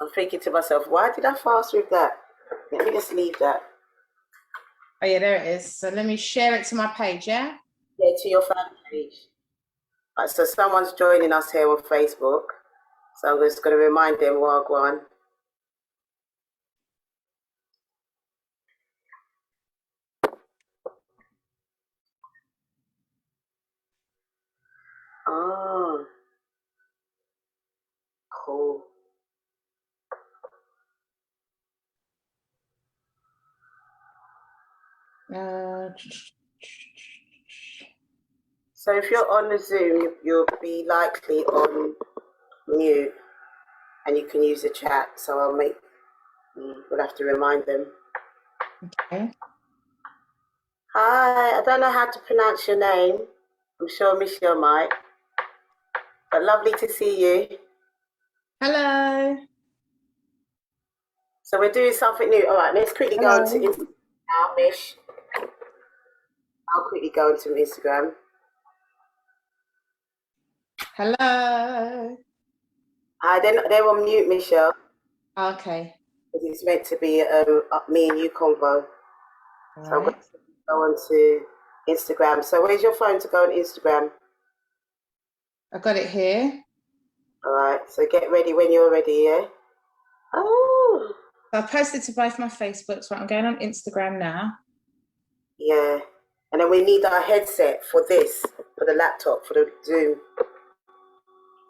I'm thinking to myself, why did I fast with that? Let me just leave that. Oh yeah, there it is. So let me share it to my page, yeah? Yeah, to your fan page. Right, so someone's joining us here on Facebook. So I'm just going to remind them, Wagwan. Oh, cool. So if you're on the Zoom, you'll be likely on mute and you can use the chat. So we'll have to remind them. Okay. Hi, I don't know how to pronounce your name. I'm sure Michelle might. But lovely to see you. Hello. So we're doing something new. All right, let's quickly go Hello. into Instagram now, Mish. I'll quickly go into Instagram. Hello. Hi, they're on mute, Michelle. Okay. Because it's meant to be me and you convo. All So I'm going right. to go on to Instagram. So where's your phone to go on Instagram? I got it here. All right, so get ready when you're ready, yeah? Oh. So I posted to both my Facebooks, so I'm going on Instagram now. Yeah. And then we need our headset for this, for the laptop, for the Zoom.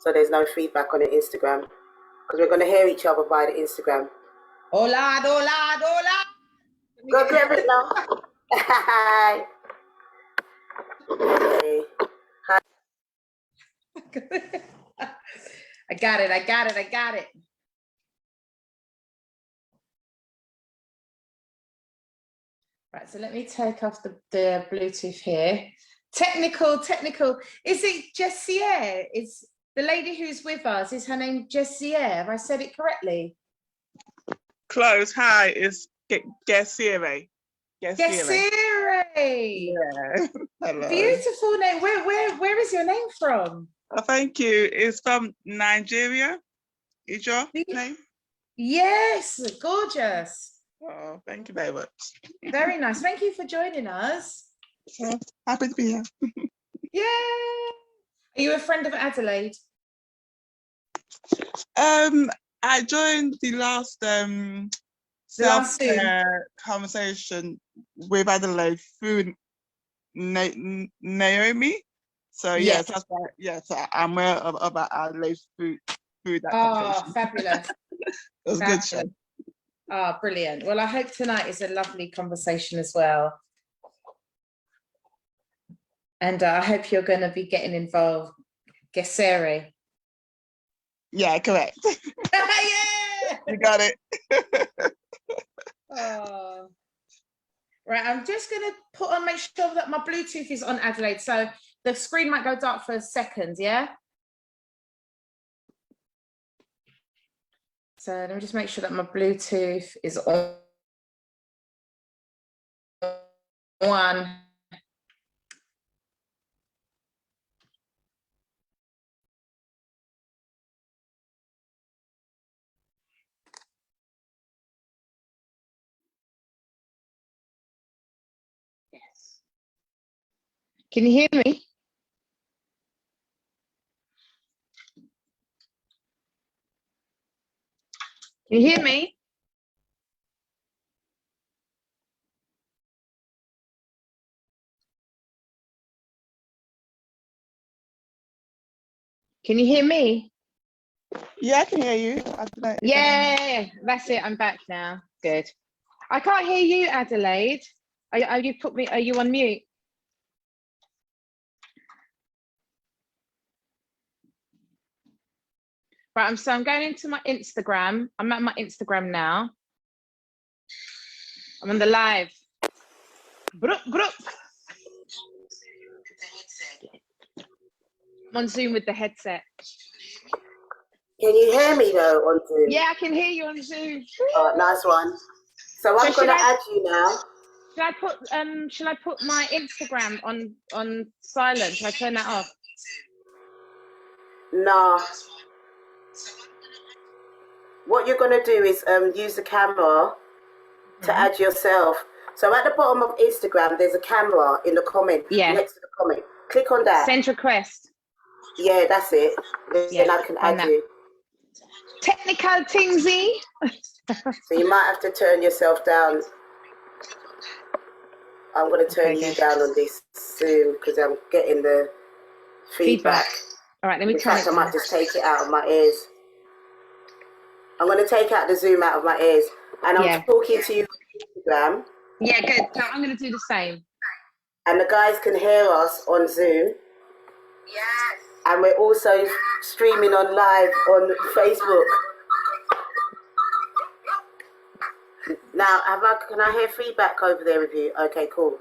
So there's no feedback on the Instagram. Because we're going to hear each other via the Instagram. Hola, hola, hola. Go grab it now. Hi. Okay. Hi. I got it. Right, so let me take off the Bluetooth here. Technical. Is it Jessier? Is the lady who's with us, is her name Jessier? Have I said it correctly? Close. Hi, it's Gesire. Gesire. Yeah. Hello. Beautiful name. Where is your name from? Oh, thank you. It's from Nigeria. Is your name? Yes, gorgeous. Oh, thank you very much. Very nice. Thank you for joining us. Oh, happy to be here. Yeah. Are you a friend of Adelaide? I joined the last self-care conversation with Adelaide through Naomi. So yes, that's right. Yes, I'm aware about Adelaide through that conversation. Oh, fabulous. It was a good show. Oh, brilliant. Well, I hope tonight is a lovely conversation as well. And I hope you're going to be getting involved. Gesere. Yeah, correct. Yeah! You got it. Oh. Right, I'm just going to make sure that my Bluetooth is on Adelaide. So the screen might go dark for a second, yeah? So let me just make sure that my Bluetooth is on. Yes. Can you hear me? Can you hear me? Can you hear me? Yeah, I can hear you. I don't know. Yeah, that's it. I'm back now. Good. I can't hear you, Adelaide. Are you on mute? Right, I'm going into my Instagram. I'm at my Instagram now. I'm on the live. Group. I'm on Zoom with the headset. Can you hear me though on Zoom? Yeah, I can hear you on Zoom. Oh, nice one. So I'm going to add you now. Should I put my Instagram on silent? Should I turn that off? No. what you're going to do is use the camera to add yourself. So at the bottom of Instagram, there's a camera in the comment, next to the comment. Click on that. Send request. Yeah, that's it. Then I can add you. Technical thingsy. So you might have to turn yourself down. I'm going to turn you down on this soon because I'm getting the feedback. All right, let me In turn fact, it I might just take it out of my ears. I'm going to take out the Zoom out of my ears. And I'm talking to you on Instagram. Yeah, good. So I'm going to do the same. And the guys can hear us on Zoom. Yes. And we're also streaming on live on Facebook. Now, can I hear feedback over there with you? Okay, cool.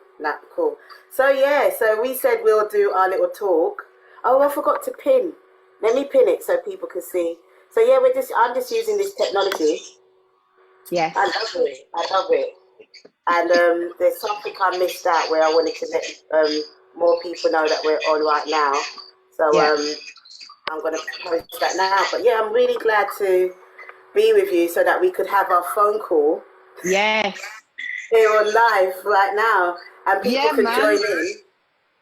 Cool. So yeah, so we said we'll do our little talk. Oh, I forgot to pin. Let me pin it so people can see. So yeah, I'm just using this technology. Yes. I love it. And there's something I missed out where I wanted to let more people know that we're on right now. So I'm going to post that now. But yeah, I'm really glad to be with you so that we could have our phone call. Yes. Here on live right now. And people can join in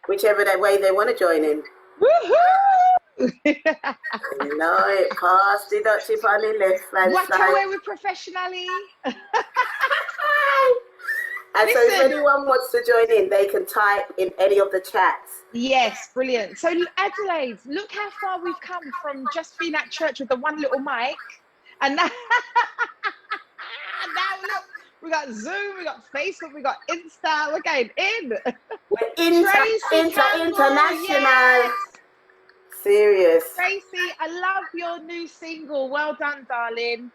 whichever way they want to join in. Woohoo! No, it passed the Dutchie on the left hand Walk side. away with professionally. And so if anyone wants to join in, they can type in any of the chats. Yes, brilliant. So Adelaide, look how far we've come from just being at church with the one little mic. And now, now look, we got Zoom, we got Facebook, we got Insta, we're going in. We're international. Yes. Serious. Tracy, I love your new single. Well done, darling.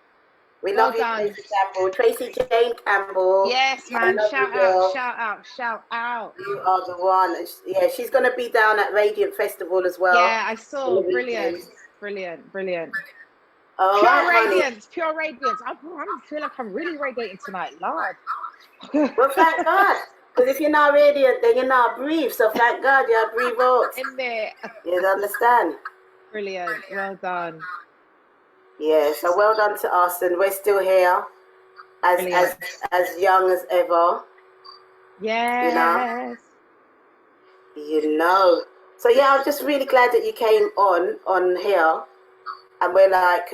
We love you, Tracy Campbell. Tracy Jane Campbell. Yes, man. Shout out. You are the one. Yeah, she's going to be down at Radiant Festival as well. Yeah, I saw. Brilliant. All Pure radiance. I feel like I'm really radiating tonight, Lord. Well, thank God. Because if you're not radiant, then you're not breathe. So thank God you're breathe out. In there. You understand? Brilliant. Well done. Yeah, so well done to us, and we're still here, as young as ever. Yes. You know. So yeah, I'm just really glad that you came on here, and we're like,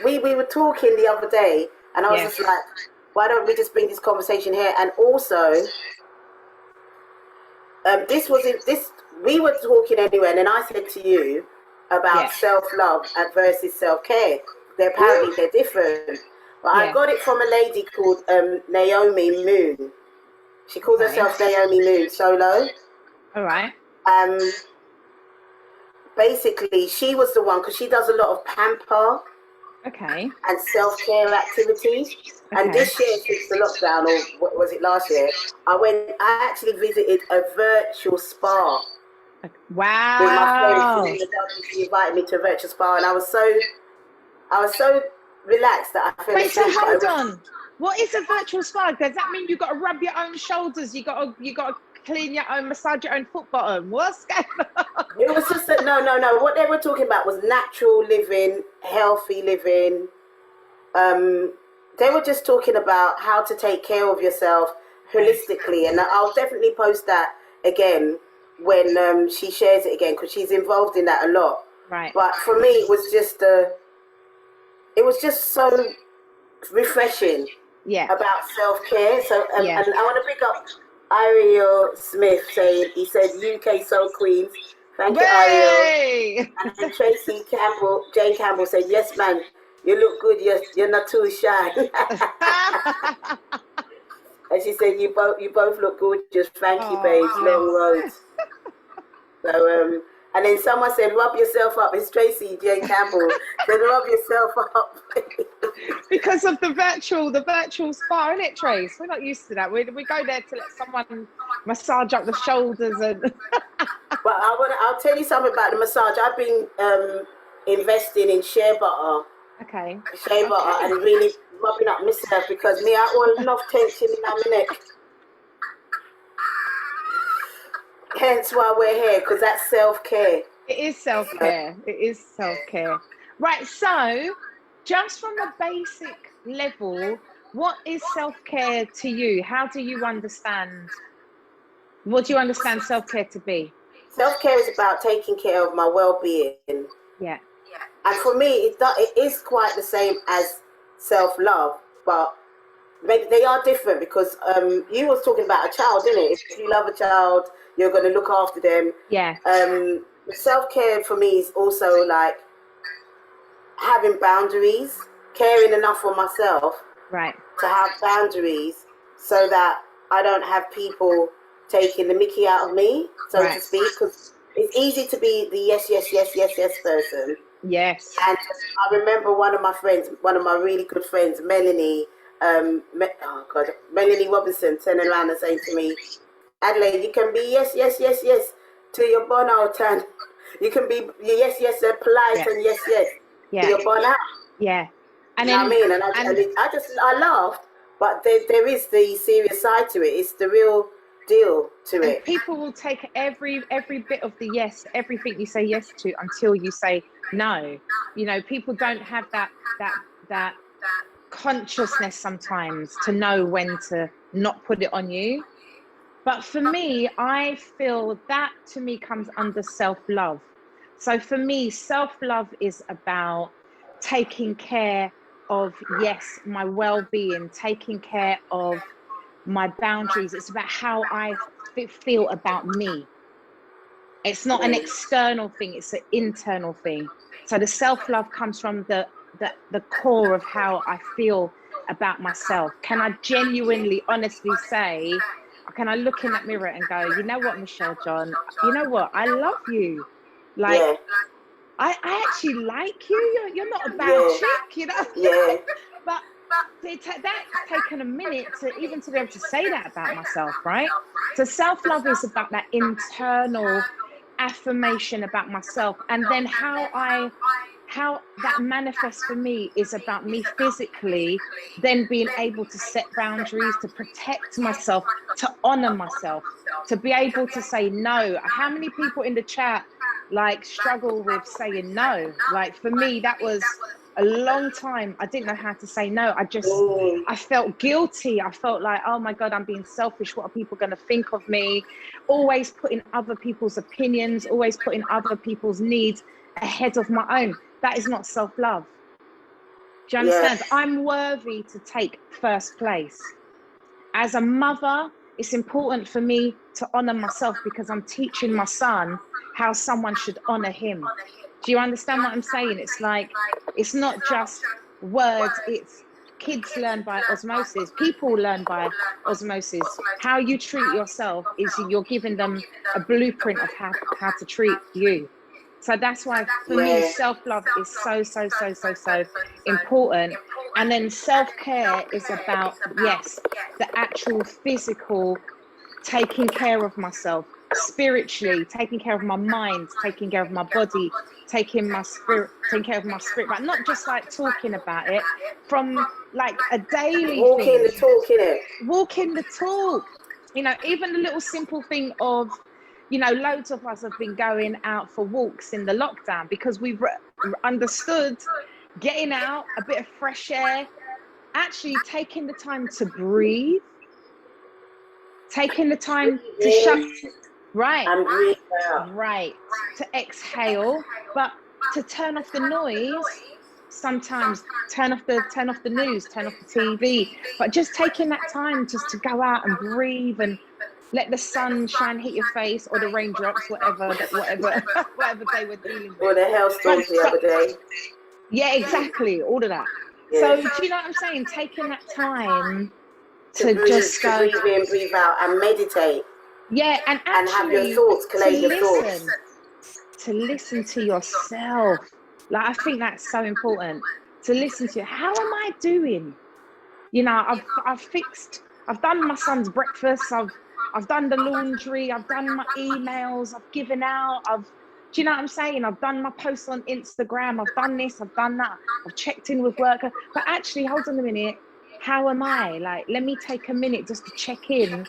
we were talking the other day, and I was just like, why don't we just bring this conversation here? And also, we were talking anyway, and then I said to you about self-love versus self-care. They're different. But I got it from a lady called Naomi Moon. She calls herself Naomi Moon Solo. All right. Basically, she was the one, because she does a lot of pamper and self-care activities. And this year, since the lockdown, or what was it, last year, I actually visited a virtual spa. Wow. With my friend, she invited me to a virtual spa, and I was so relaxed that I felt. Wait, so hold on. What is a virtual spa? Does that mean you got to rub your own shoulders? You got to clean your own, massage your own foot bottom? What's going on? It was just no. What they were talking about was natural living, healthy living. They were just talking about how to take care of yourself holistically, and I'll definitely post that again when she shares it again, because she's involved in that a lot. Right. But for me, it was just so refreshing. Yeah. About self-care. So and I want to pick up Ariel Smith saying, he said UK Soul Queens. Thank you, Ariel. And Tracy Campbell, Jane Campbell said, yes, man, you look good. You're not too shy. And she said, you both look gorgeous. Thank you, babes. Long roads. So and then someone said, rub yourself up. It's Tracy Jane Campbell. Said, rub yourself up. Because of the virtual spa, isn't it, Trace? We're not used to that. We go there to let someone massage up the shoulders and. But I'll tell you something about the massage. I've been investing in shea butter. Okay. Shea butter and really rubbing up myself, because me, I want enough tension in my neck. Hence why we're here, because that's self-care. It is self-care. It is self-care. Right, so just from a basic level, what is self-care to you? How do you understand, what do you understand self-care to be? Self-care is about taking care of my well-being. Yeah. And for me, it is quite the same as self-love, but they are different because you was talking about a child, didn't it? If you love a child, you're going to look after them. Yeah. Self-care for me is also like having boundaries, caring enough for myself Right. to have boundaries so that I don't have people taking the mickey out of me, so Right. to speak, because it's easy to be the yes person. Yes. And I remember one of my really good friends, Melanie, Melanie Robinson, turning around and saying to me, Adelaide, you can be yes to your burnout, and you can be yes, polite, and yes, to your burnout. Yeah. And You know what I mean? And I laughed, but there is the serious side to it. It's the real deal to it. People will take every bit of the yes, everything you say yes to until you say no. You know, people don't have that consciousness sometimes to know when to not put it on you. But for me, I feel that to me comes under self-love. So for me, self-love is about taking care of, yes, my well-being, taking care of my boundaries. It's about how I feel about me. It's not an external thing, it's an internal thing. So the self-love comes from the core of how I feel about myself. Can I genuinely, honestly say, can I look in that mirror and go, you know what, Michelle John, you know what, I love you. Like, Yeah. I actually like you. You're not a bad chick, you know? Yeah. But that's taken a minute to be able to say that about myself, right? So self-love is about that internal affirmation about myself, and then how that manifests for me is about me physically then being able to set boundaries, to protect myself, to honor myself, to be able to say no. How many people in the chat like struggle with saying no? Like for me, that was a long time. I didn't know how to say no. I felt guilty. I felt like, oh my God, I'm being selfish. What are people going to think of me? Always putting other people's opinions, always putting other people's needs ahead of my own. That is not self-love. Do you understand? Yes. I'm worthy to take first place. As a mother, it's important for me to honor myself because I'm teaching my son how someone should honor him. Do you understand what I'm saying? It's like, it's not just words, it's kids learn by osmosis, people learn by osmosis. How you treat yourself is you're giving them a blueprint of how to treat you. So that's why for me, self-love is so important. And then self-care is about, yes, the actual physical taking care of myself, spiritually, taking care of my mind, taking care of my body, taking care of my spirit, but not just like talking about it, from like a daily Walking thing. the talk, innit? Walking the talk. You know, even the little simple thing of, you know, loads of us have been going out for walks in the lockdown because we've understood getting out, a bit of fresh air, actually taking the time to breathe, taking the time to shut, right, and breathe out. right, to exhale, but to turn off the noise. Sometimes turn off the news, turn off the TV, but just taking that time just to go out and breathe and let the sunshine hit your face, or the raindrops, whatever they were dealing with. Or the hailstorms the other day. Yeah, exactly, all of that. Yeah. So do you know what I'm saying? Taking that time to breathe, just go, breathe in, breathe out, and meditate. Yeah, and actually have your thoughts, collate your thoughts. To listen to yourself. Like, I think that's so important, to listen to how am I doing? You know, I've done my son's breakfast, I've done the laundry, I've done my emails, I've given out, do you know what I'm saying? I've done my posts on Instagram, I've done this, I've done that, I've checked in with work, but actually, hold on a minute, how am I? Like, let me take a minute just to check in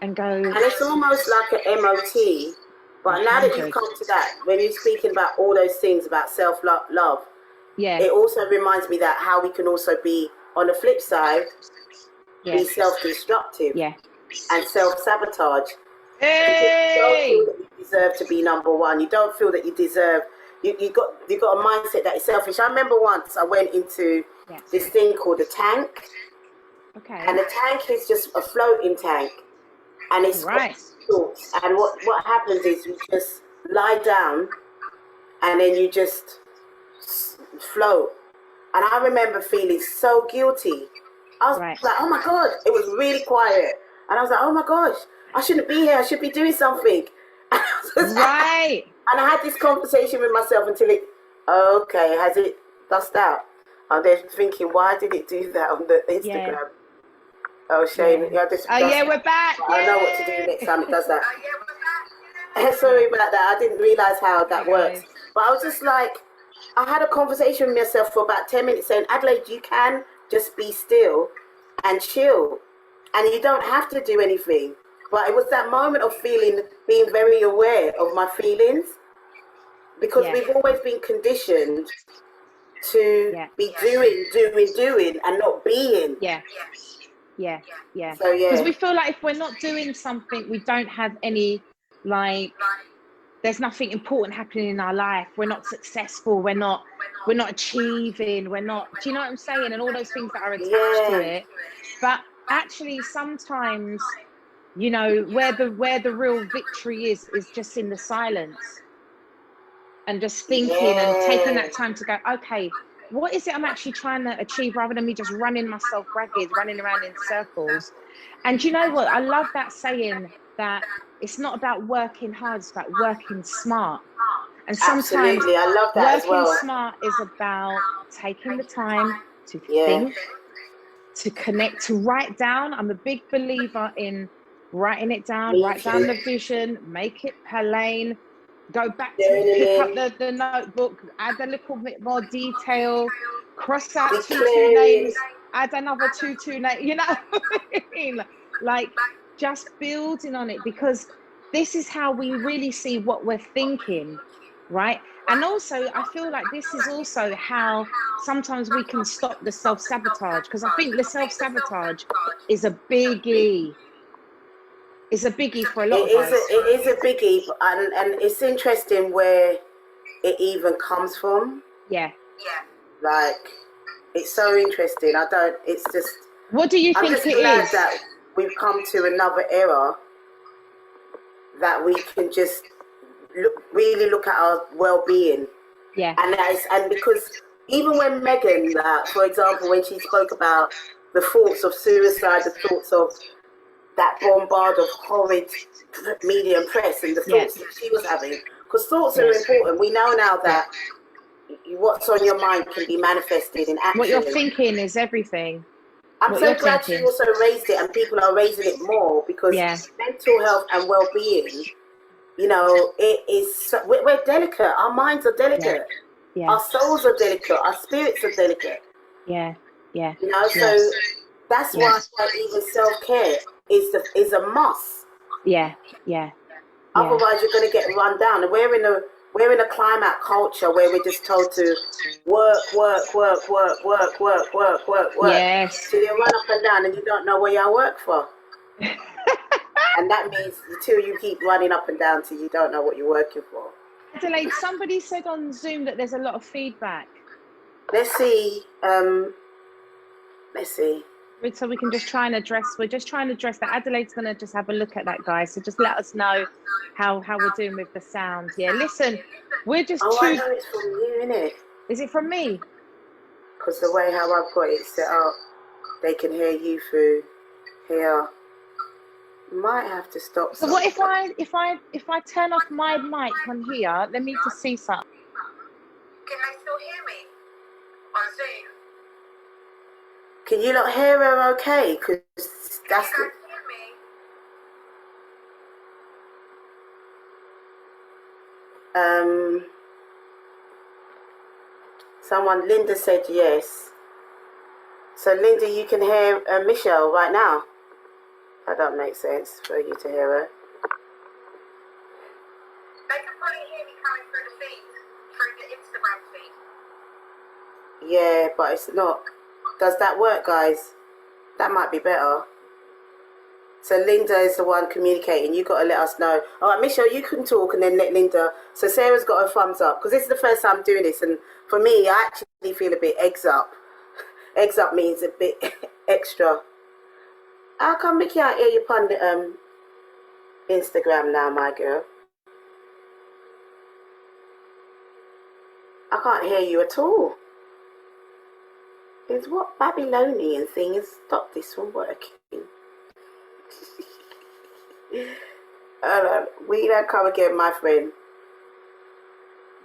and go. And it's almost like an MOT. But now that you've come to that, when you're speaking about all those things about self-love, it also reminds me that how we can also be, on the flip side, be self-destructive and self-sabotage. Because you don't feel that you deserve to be number one. You don't feel that you deserve. You got a mindset that is selfish. I remember once I went into this thing called a tank. Okay. And the tank is just a floating tank, and it's got thoughts. And what happens is you just lie down, and then you just float. And I remember feeling so guilty. I was like, oh my God, it was really quiet. And I was like, oh my gosh, I shouldn't be here. I should be doing something. And I had this conversation with myself until has it dust out? And then thinking, why did it do that on the Instagram? Oh, shame. We're back. I know what to do next time it does that. Sorry about that. I didn't realize how that works. But I was just like, I had a conversation with myself for about 10 minutes saying, Adelaide, you can just be still and chill. And you don't have to do anything. But it was that moment of being very aware of my feelings. Because we've always been conditioned to be doing and not being. So, because we feel like if we're not doing something, we don't have any, there's nothing important happening in our life. We're not successful. We're not achieving. We're not, do you know what I'm saying? And all those things that are attached to it. But actually sometimes, you know, where the real victory is just in the silence, and just thinking and taking that time to go, okay, what is it I'm actually trying to achieve, rather than me just running myself ragged, running around in circles. And you know what? I love that saying that it's not about working hard, it's about working smart. And sometimes I love that working as well. Smart is about taking the time to think, to connect, to write down. I'm a big believer in writing it down, write down the vision, make it plain. Go back to pick up the notebook, add a little bit more detail, cross out two names, add another two names, you know what I mean? Like just building on it, because this is how we really see what we're thinking, right? And also I feel like this is also how sometimes we can stop the self-sabotage, because I think the self-sabotage is a biggie. It's a biggie for a lot of us. It is a biggie, and it's interesting where it even comes from. Like, it's so interesting. It's just... What do you think it is? I'm just glad that we've come to another era that we can just really look at our well-being. And because even when Megan, for example, when she spoke about the thoughts of suicide, the thoughts of that bombard of horrid media and press, and the thoughts that she was having, because thoughts are important. We know now that what's on your mind can be manifested in action. What you're thinking is everything. I'm so glad she also raised it, and people are raising it more, because mental health and well-being, you know, we're delicate. Our minds are delicate. Our souls are delicate. Our spirits are delicate. You know, so that's why even self-care is a must. Otherwise, you're going to get run down. And we're in a climate culture where we're just told to work. So you run up and down, and you don't know what you work for. And that means until you keep running up and down, till you don't know what you're working for. Adelaide, somebody said on Zoom that there's a lot of feedback. Let's see. So we can just try and address. We're just trying to address that. Adelaide's going to just have a look at that, guys. So just let us know how we're doing with the sound. Yeah, listen, we're just I know it's from you, innit? Is it from me? Because the way how I've got it set up, they can hear you through here. Might have to stop. So what if I turn off my mic on here? Let me just see something. Can they still hear me on Zoom? Can you not hear her okay? Because that's hear me. Someone, Linda said yes. So Linda, you can hear Michelle right now. That don't make sense for you to hear her. They can probably hear me coming through the feed, through the Instagram feed. Yeah, but it's not. Does that work, guys? That might be better. So Linda is the one communicating. You got to let us know. All right, Michelle, you can talk and then let Linda. So Sarah's got a thumbs up because this is the first time I'm doing this, and for me, I actually feel a bit eggs up. Eggs up means a bit extra. How come we can't hear you on the Instagram now, my girl? I can't hear you at all. Is what Babylonian thing has stopped this from working? Hold on. We don't come again, my friend.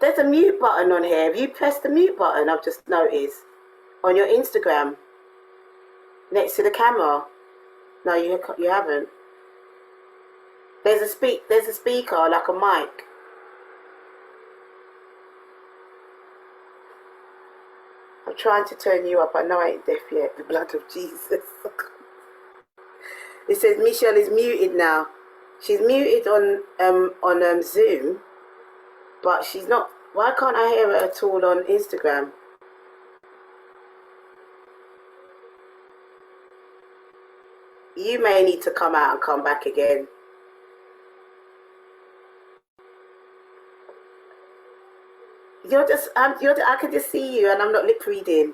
There's a mute button on here. Have you pressed the mute button? I've just noticed on your Instagram next to the camera. No, you haven't. There's a speaker like a mic. I'm trying to turn you up. I know I ain't deaf yet. The blood of Jesus. It says Michelle is muted now. She's muted on Zoom, but she's not. Why can't I hear her at all on Instagram? You may need to come out and come back again. I can just see you and I'm not lip reading.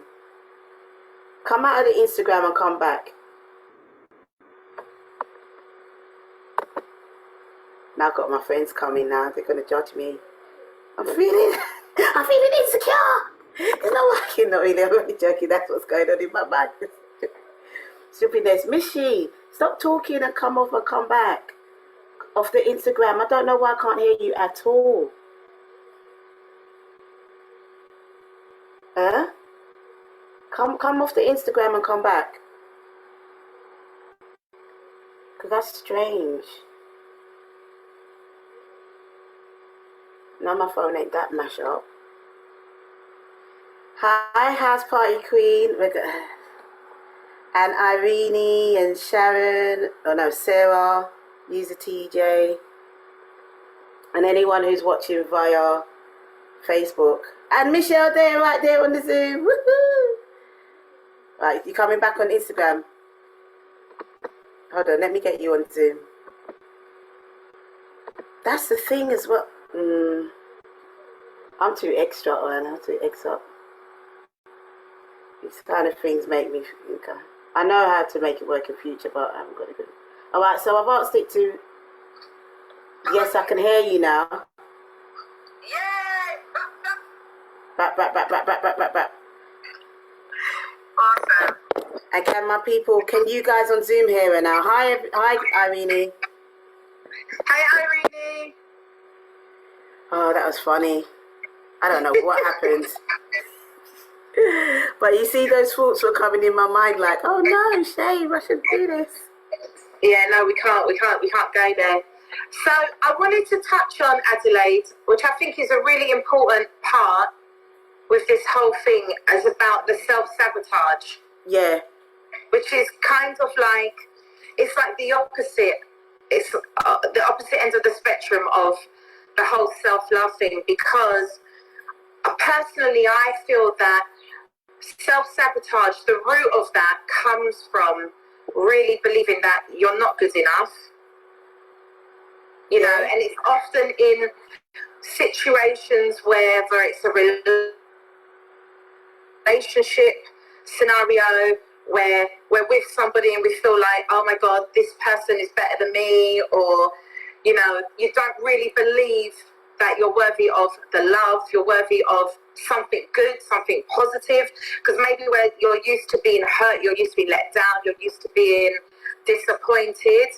Come out of the Instagram and come back. Now I've got my friends coming now. They're going to judge me. I'm feeling insecure. It's not working, not really. I'm only joking. That's what's going on in my mind. Stupidness. Mishy, stop talking and come off and come back. Off the Instagram. I don't know why I can't hear you at all. Huh? Come off the Instagram and come back. Because that's strange. Now my phone ain't that mash up. Hi, House Party Queen. And Irene and Sharon. Oh no, Sarah. User TJ. And anyone who's watching via Facebook. And Michelle there, right there on the Zoom. Woohoo! Right, you coming back on Instagram? Hold on, let me get you on Zoom. That's the thing as well. I'm too extra, man. I'm too extra. These kind of things make me think. I know how to make it work in future, but I haven't got it good. All right, so I've asked it to. Yes, I can hear you now. Yay! Back. Awesome. And can you guys on Zoom hear her now? Hi, Irene. Hi, Irene. Oh, that was funny. I don't know what happened. But you see, those thoughts were coming in my mind like, oh no, shame, I should do this. Yeah, no, we can't go there. So I wanted to touch on Adelaide, which I think is a really important part with this whole thing, as about the self-sabotage. Yeah. Which is kind of like, it's like the opposite. It's the opposite end of the spectrum of the whole self-love thing, because personally I feel that self-sabotage, the root of that comes from really believing that you're not good enough, you know, and it's often in situations where it's a relationship scenario where we're with somebody and we feel like, oh my God, this person is better than me, or, you know, you don't really believe that you're worthy of the love, you're worthy of something good, something positive, because maybe where you're used to being hurt, you're used to being let down, you're used to being disappointed.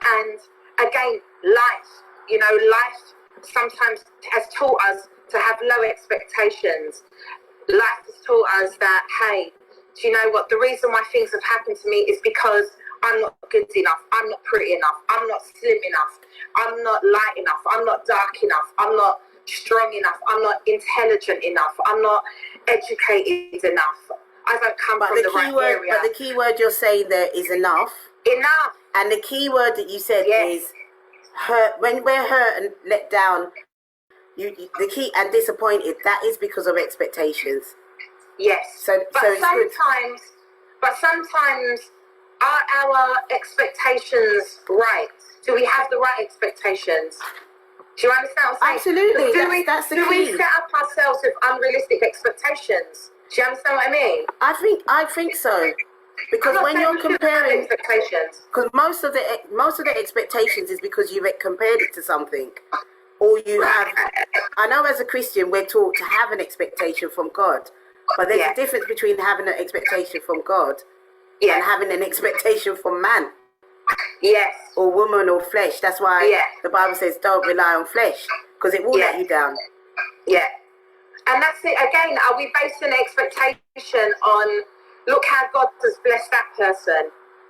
And again, life sometimes has taught us to have low expectations. Life has taught us that, hey, do you know what? The reason why things have happened to me is because I'm not good enough. I'm not pretty enough. I'm not slim enough. I'm not light enough. I'm not dark enough. I'm not strong enough. I'm not intelligent enough. I'm not educated enough. I don't come from the right area. But the key word you're saying there is enough. Enough. And the key word that you said is hurt. When we're hurt and let down, the key and disappointed, that is because of expectations. Yes. But sometimes are our expectations right? Do we have the right expectations? Do you understand what I'm saying? Absolutely. That's the key. Do we set up ourselves with unrealistic expectations? Do you understand what I mean? I think so. Because when you're comparing expectations, because most of the expectations is because you've compared it to something, or you have. I know as a Christian we're taught to have an expectation from God, but there's a difference between having an expectation from God and having an expectation from man. Yes. Or woman or flesh. That's why the Bible says don't rely on flesh, because it will let you down. Yeah. And that's it. Again, are we basing an expectation on, look how God has blessed that person?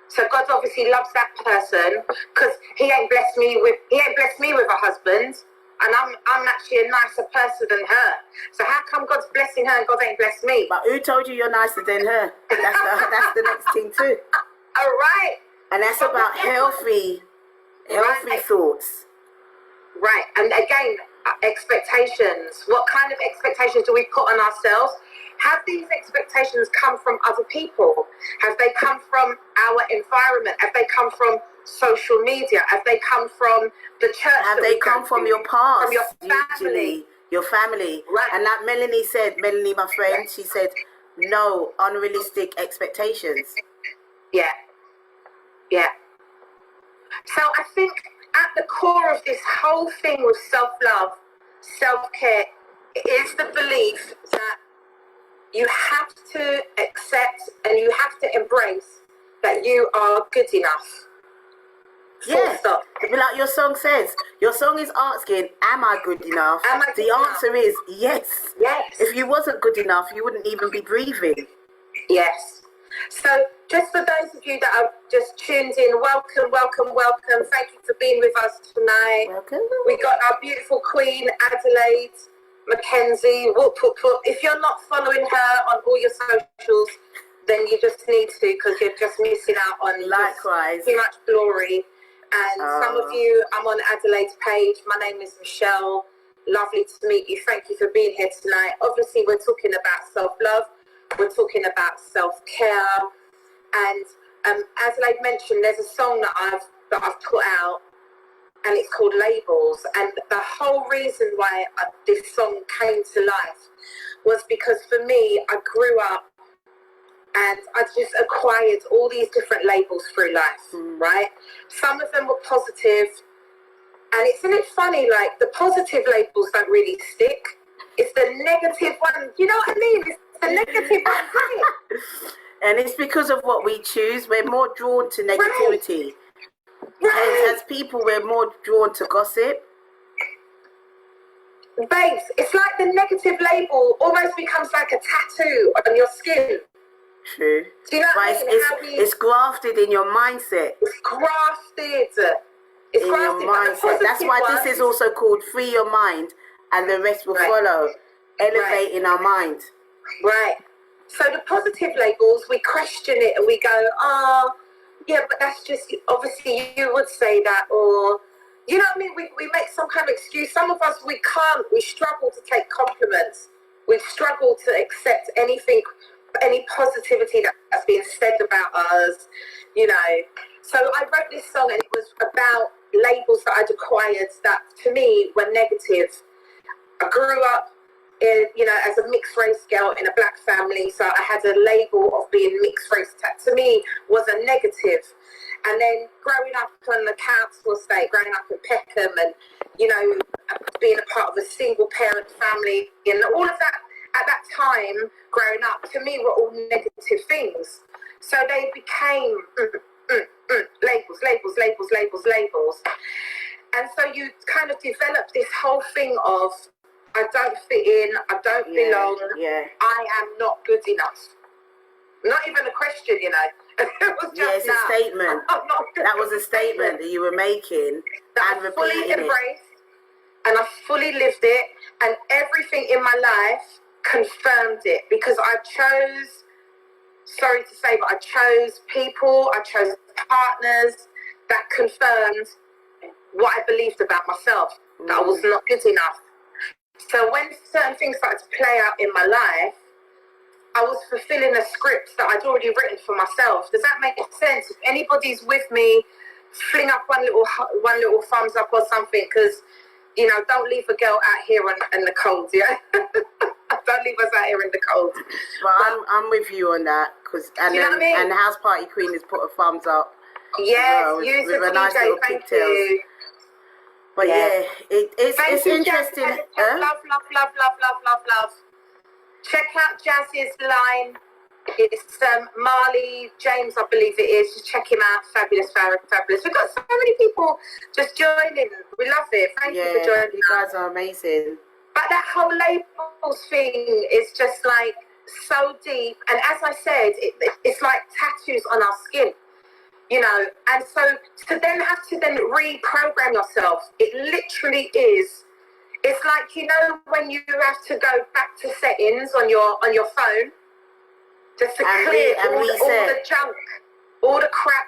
So God obviously loves that person because he ain't blessed me with a husband, and I'm actually a nicer person than her. So how come God's blessing her and God ain't blessed me? But who told you you're nicer than her? That's the next thing too. All right. And that's about healthy thoughts. Right. And again, expectations. What kind of expectations do we put on ourselves? Have these expectations come from other people? Have they come from our environment? Have they come from social media? Have they come from the church? Have they come from your past? From your family? Your family. Right. And like Melanie, my friend, she said, no unrealistic expectations. Yeah. Yeah. So I think at the core of this whole thing with self-love, self-care, is the belief that you have to accept and you have to embrace that you are good enough. Yeah, like your song says. Your song is asking, am I good enough? The answer is yes. Yes. If you wasn't good enough, you wouldn't even be breathing. Yes. So just for those of you that have just tuned in, welcome. Thank you for being with us tonight. Welcome. We got our beautiful queen, Adelaide Mackenzie. Whoop, whoop, whoop. If you're not following her on all your socials, then you just need to, because you're just missing out on likewise too much glory. And some of you, I'm on Adelaide's page. My name is Michelle. Lovely to meet you. Thank you for being here tonight. Obviously, we're talking about self-love. We're talking about self-care. And as I mentioned, there's a song that I've put out, and it's called Labels. And the whole reason why this song came to life was because for me, I grew up and I just acquired all these different labels through life, right? Some of them were positive. And isn't it funny, like the positive labels don't really stick. It's the negative one, you know what I mean? It's the negative one. And it's because of what we choose. We're more drawn to negativity. Right. As people, we're more drawn to gossip. Babes, it's like the negative label almost becomes like a tattoo on your skin. True. Do you know what I mean? It's grafted in your mindset. It's grafted. It's grafted. Your mindset. That's why this is also called Free Your Mind, and the rest will follow. Elevating our mind. Right. So the positive labels, we question it and we go, oh, yeah, but that's just, obviously you would say that, or, you know what I mean? We make some kind of excuse. Some of us, we struggle to take compliments. We struggle to accept anything, any positivity that's being said about us, you know. So I wrote this song and it was about labels that I'd acquired that to me were negative. I grew up as a mixed race girl in a black family, so I had a label of being mixed race. To me was a negative. And then growing up on the council estate, growing up in Peckham, and being a part of a single parent family, and all of that at that time growing up, to me were all negative things. So they became labels. And so you kind of develop this whole thing of, I don't fit in, I don't belong, I am not good enough. Not even a question, you know. It was just a statement. That was a statement that you were making that and I fully repeating embraced, and I fully lived it, and everything in my life confirmed it, because I chose, sorry to say, but I chose people, I chose partners that confirmed what I believed about myself, that I was not good enough. So when certain things started to play out in my life, I was fulfilling a script that I'd already written for myself. Does that make sense? If anybody's with me, fling up one little thumbs up or something, because, you know, don't leave a girl out here in the cold, yeah? Don't leave us out here in the cold. But I'm with you on that, and you know what I mean? And House Party Queen has put a thumbs up. Yes, well, with a nice little thank pigtails. you. But it's interesting. Love. Check out Jazz's line. It's Marley James, I believe it is. Just check him out. Fabulous. We've got so many people just joining. We love it. Thank you for joining. You guys are amazing. But that whole labels thing is just like so deep. And as I said, it's like tattoos on our skin, you know. And so to then have to then reprogram yourself, it literally is. It's like, you know, when you have to go back to settings on your phone, just to clear all the junk, all the crap,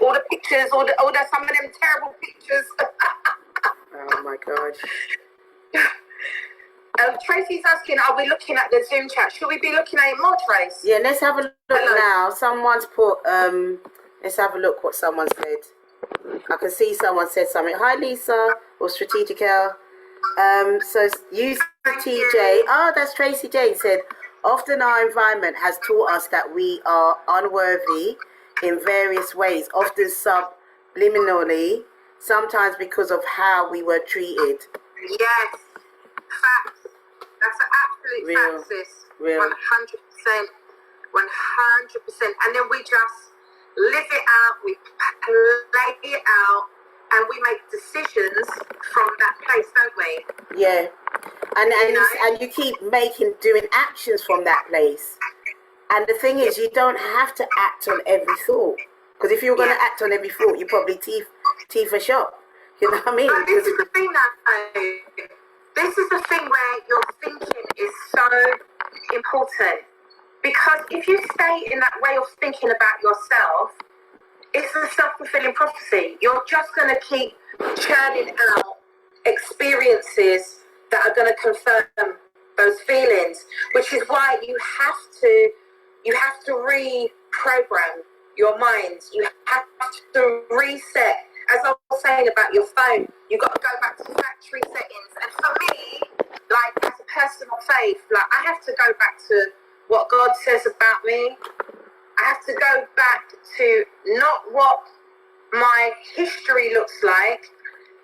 all the pictures, all the some of them terrible pictures. Oh my God. Tracy's asking, are we looking at the Zoom chat? Should we be looking at it more, Trace? Yeah, let's have a look now. Someone's put, let's have a look what someone said. I can see someone said something. Hi, Lisa, or Strategic L. So use TJ. Oh, that's Tracy Jane said, often our environment has taught us that we are unworthy in various ways, often subliminally, sometimes because of how we were treated. Yes, facts. That's an absolute fact, sis. 100%. 100%. And then we just live it out, we play it out, and we make decisions from that place, don't we? Yeah. And you keep doing actions from that place. And the thing is, you don't have to act on every thought. Because if you're going to act on every thought, you probably teeth a shop. You know what I mean? But this is the thing this is the thing where your thinking is so important. Because if you stay in that way of thinking about yourself, it's a self-fulfilling prophecy. You're just going to keep churning out experiences that are going to confirm those feelings, which is why you have to reprogram your mind. You have to reset. As I was saying about your phone, you've got to go back to factory settings. And for me, like as a personal faith, like I have to go back to what God says about me. I have to go back to not what my history looks like,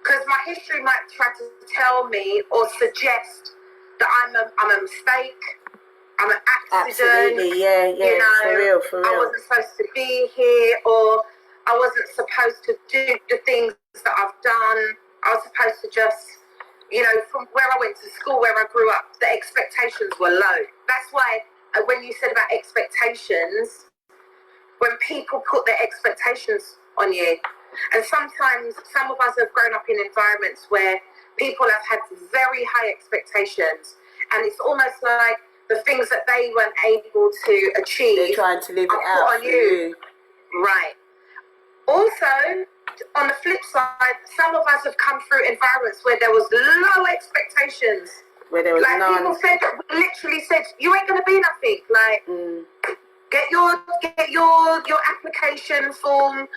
because my history might try to tell me or suggest that I'm a mistake, I'm an accident. Absolutely, yeah, you know, for real. I wasn't supposed to be here, or I wasn't supposed to do the things that I've done. I was supposed to just, you know, from where I went to school, where I grew up, the expectations were low. That's why when you said about expectations, when people put their expectations on you, and sometimes some of us have grown up in environments where people have had very high expectations, and it's almost like the things that they weren't able to achieve, they're trying to live it out on you. Right. Also, on the flip side, some of us have come through environments where there was low expectations. Where there was like none. People literally said, you ain't gonna be nothing. Like, get your application form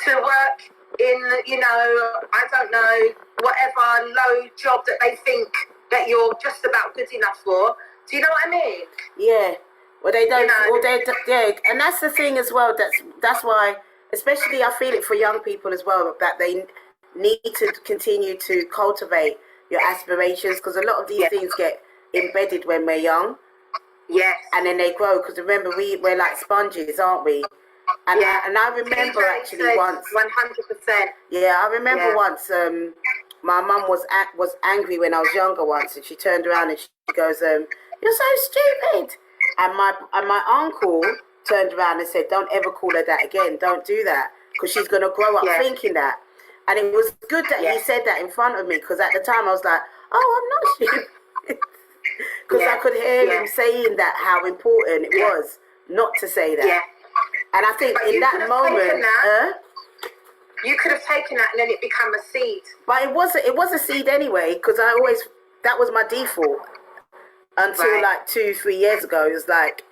to work in, you know, I don't know, whatever low job that they think that you're just about good enough for. Do you know what I mean? Yeah. Well, they don't. You know? Yeah, and that's the thing as well. That's why, especially I feel it for young people as well, that they need to continue to cultivate your aspirations, because a lot of these things get embedded when we're young. Yes. And then they grow, because remember, we're like sponges, aren't we? And I remember actually once. 100%. Yeah, I remember once. My mum was angry when I was younger once, and she turned around and she goes, "You're so stupid." And my uncle turned around and said, "Don't ever call her that again. Don't do that, because she's gonna grow up thinking that." And it was good that he said that in front of me, because at the time I was like, "Oh, I'm not stupid," because I could hear him saying that, how important it was not to say that. And I think in that moment, you could have taken that and then it became a seed. But it was a seed anyway, because that was my default until like 2-3 years ago. It was like,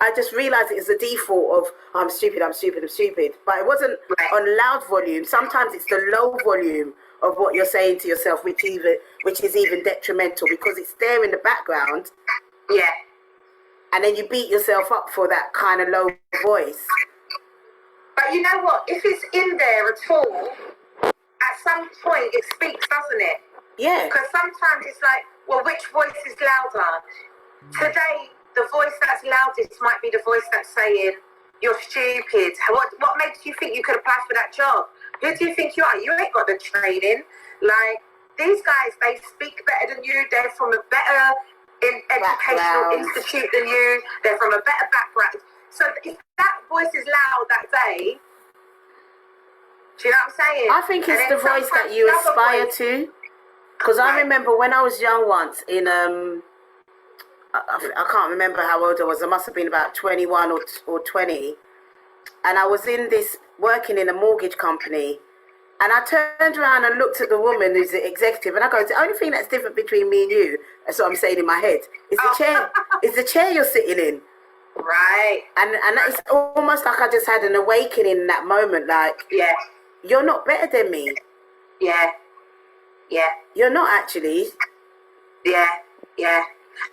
I just realized it is a default of I'm stupid. But it wasn't on loud volume. Sometimes it's the low volume of what you're saying to yourself, which is even detrimental because it's there in the background. Yeah. And then you beat yourself up for that kind of low voice. But you know what? If it's in there at all, at some point it speaks, doesn't it? Yeah. Because sometimes it's like, well, which voice is louder? Today, the voice that's loudest might be the voice that's saying, you're stupid. What makes you think you could apply for that job? Who do you think you are? You ain't got the training. Like, these guys, they speak better than you. They're from a better educational institute than you. They're from a better background. So if that voice is loud that day, do you know what I'm saying? I think it's the voice that you aspire to. Because I remember when I was young once in, I can't remember how old I was. I must have been about 21 or 20. And I was working in a mortgage company. And I turned around and looked at the woman who's the executive. And I go, the only thing that's different between me and you, that's what I'm saying in my head, is the chair. Is the chair you're sitting in. Right. And it's almost like I just had an awakening in that moment. Like, yeah, you're not better than me. Yeah. Yeah. You're not actually. Yeah. Yeah.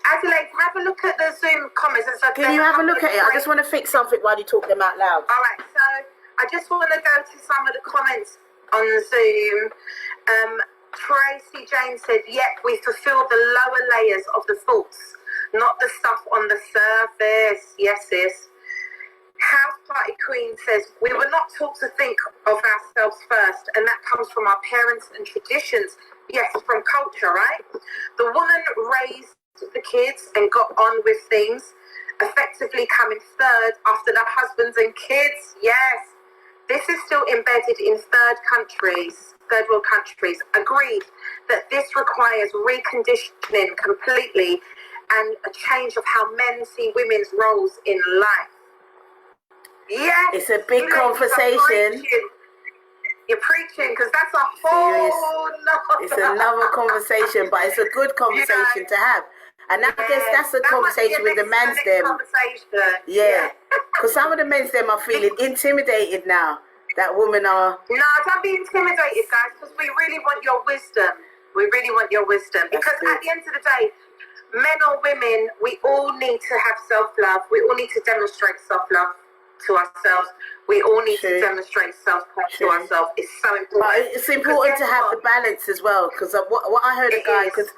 Adelaide, have a look at the Zoom comments. Can you have a look at it? I just want to fix something while you talk them out loud. All right. So I just want to go to some of the comments on Zoom. Tracy Jane said, yep, we fulfill the lower layers of the thoughts, not the stuff on the surface. Yes, sis. House Party Queen says, we were not taught to think of ourselves first, and that comes from our parents and traditions. Yes, from culture, right? The woman raised the kids and got on with things, effectively coming third after the husbands and kids. Yes. This is still embedded in third world countries. Agreed that this requires reconditioning completely and a change of how men see women's roles in life. Yes. It's a big conversation. You're preaching, because that's a whole nother. It's another conversation, but it's a good conversation to have. And I guess that's a conversation with the men's them. Yeah. Because some of the men's them are feeling intimidated now. That women are. No, don't be intimidated, guys, because we really want your wisdom. We really want your wisdom. Because at the end of the day, men or women, we all need to have self-love. We all need to demonstrate self-love to ourselves. We all need to demonstrate self-love to ourselves. It's so important. But it's important to have the balance as well, because what I heard a guy, because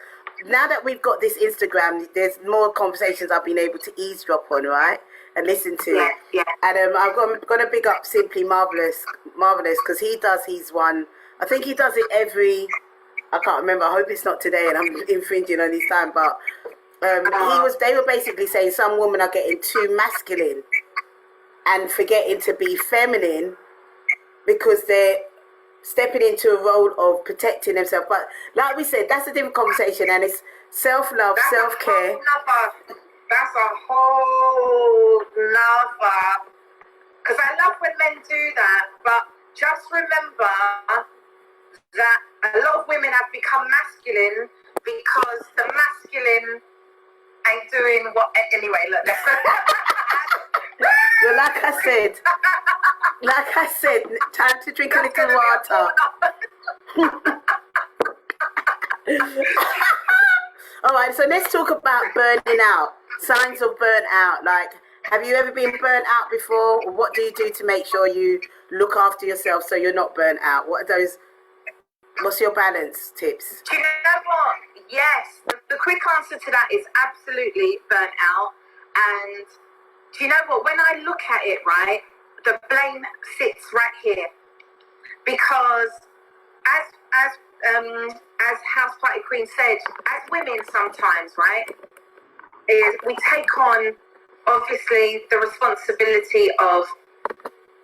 now that we've got this Instagram, there's more conversations I've been able to eavesdrop on, right? And listen to. Yeah. And I've got to big up Simply Marvelous, because he does his one. I think he does it every. I can't remember. I hope it's not today, and I'm infringing on his time. But they were basically saying some women are getting too masculine and forgetting to be feminine because they're stepping into a role of protecting themselves. But like we said, that's a different conversation, and it's self-love, self-care. That's a whole nother. Because I love when men do that, but just remember that a lot of women have become masculine because the masculine ain't doing what. Anyway, look. Well, like I said, time to drink a little water. All right, so let's talk about burning out. Signs of burnt out. Like, have you ever been burnt out before? Or what do you do to make sure you look after yourself so you're not burnt out? What are those? What's your balance tips? Do you know what? Yes, the quick answer to that is absolutely burnt out. And do you know what? When I look at it, right, the blame sits right here, because as House Party Queen said, as women sometimes, right, is we take on obviously the responsibility of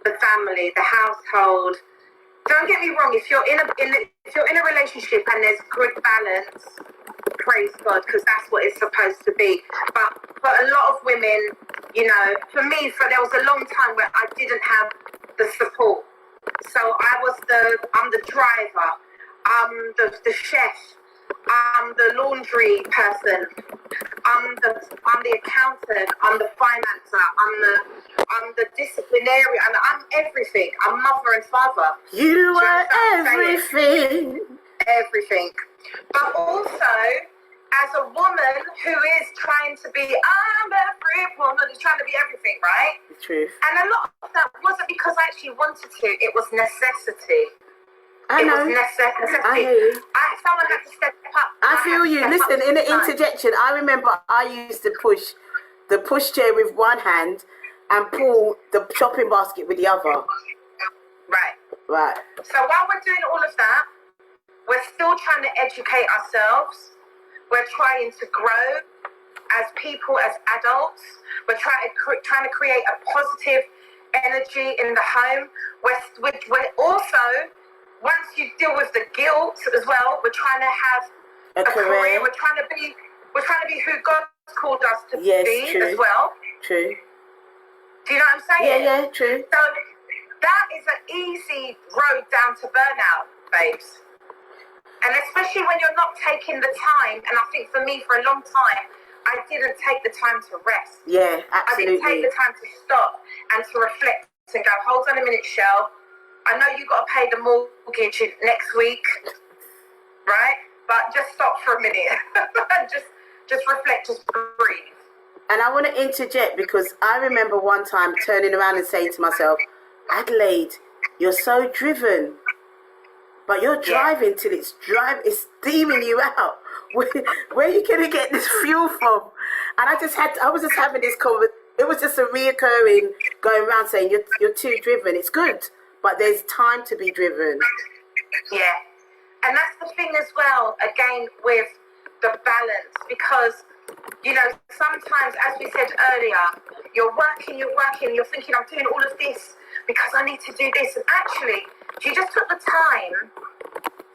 the family, the household. Don't get me wrong. If you're in a relationship and there's good balance, praise God, because that's what it's supposed to be. But for a lot of women, you know, for me, there was a long time where I didn't have the support. So I'm the driver, I'm the chef, I'm the laundry person, I'm the accountant, I'm the finance I'm the disciplinarian, and I'm everything. I'm mother and father. You are everything. Everything. But also, as a woman who is trying to be, I'm every woman who's trying to be everything, right? The truth. And a lot of that wasn't because I actually wanted to, it was necessity. I know. Was necessity. I hear you. Someone had to step up. I feel you. Listen, in the interjection, I remember I used to push the pushchair with one hand and pull the shopping basket with the other. Right. Right. So while we're doing all of that, we're still trying to educate ourselves. We're trying to grow as people, as adults. We're trying to create a positive energy in the home. We're also, once you deal with the guilt as well, we're trying to have a career. We're trying to be who God's called us to be true. as well. True. Do you know what I'm saying? Yeah, true. So that is an easy road down to burnout, babes. And especially when you're not taking the time, and I think for me, for a long time, I didn't take the time to rest. Yeah, absolutely. I didn't take the time to stop and to reflect and go, hold on a minute, Shell. I know you got to pay the mortgage next week, right? But just stop for a minute. just reflect, just breathe. And I want to interject because I remember one time turning around and saying to myself, Adelaide, you're so driven, but you're driving till it's steaming you out. Where are you going to get this fuel from? And I was just having this conversation. It was just a reoccurring going around saying, you're too driven. It's good, but there's time to be driven. Yeah. And that's the thing as well, again, with the balance, because, you know, sometimes, as we said earlier, you're working, you're thinking, I'm doing all of this because I need to do this. And actually, if you just took the time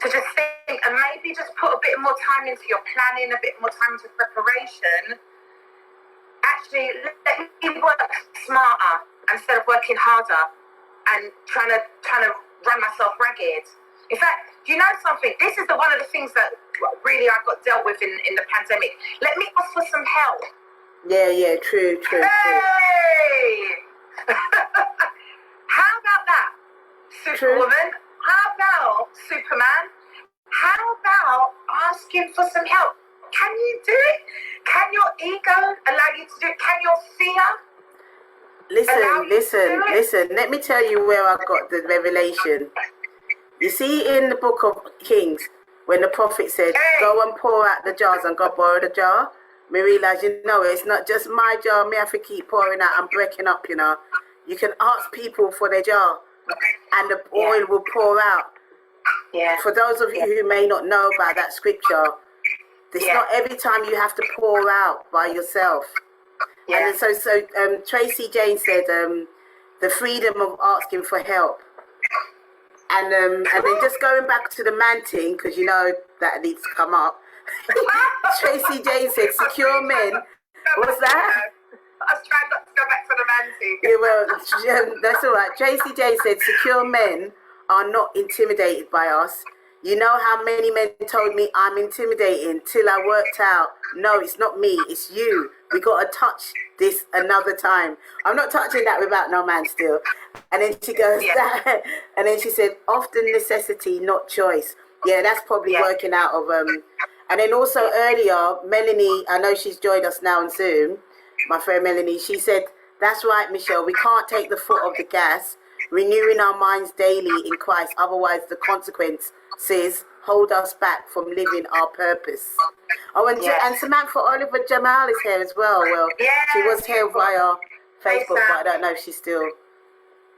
to just think and maybe just put a bit more time into your planning, a bit more time into preparation, actually, let me work smarter instead of working harder and trying to run myself ragged. In fact, do you know something? This is one of the things that really I got dealt with in the pandemic. Let me ask for some help. Yeah, true. Hey! How about that, Superwoman? How about Superman? How about asking for some help? Can you do it? Can your ego allow you to do it? Can your fear Listen. Let me tell you where I got the revelation. You see in the book of Kings, when the prophet said, go and pour out the jars, and God borrowed a jar, me realize, it's not just my jar, me have to keep pouring out and breaking up, You can ask people for their jar, and the oil will pour out. Yeah. For those of you who may not know about that scripture, it's not every time you have to pour out by yourself. Yeah. And so Tracy Jane said, the freedom of asking for help. And then just going back to the man thing, because you know that needs to come up. Tracy Jane said, secure men. What's that? I was trying not to go back to the man thing. Yeah, well, that's all right. Tracy Jane said, secure men are not intimidated by us. You know how many men told me I'm intimidating till I worked out, no, it's not me, it's you. We got to touch this another time. I'm not touching that without no man still. And then she goes, and then she said, often necessity, not choice. Yeah, that's probably working out of, and then also earlier, Melanie, I know she's joined us now on Zoom, my friend Melanie, she said, that's right, Michelle, we can't take the foot off the gas, renewing our minds daily in Christ, otherwise the consequences hold us back from living our purpose. Oh, and Samantha Oliver Jamal is here as well. Well, she was here via Facebook, but I don't know if she's still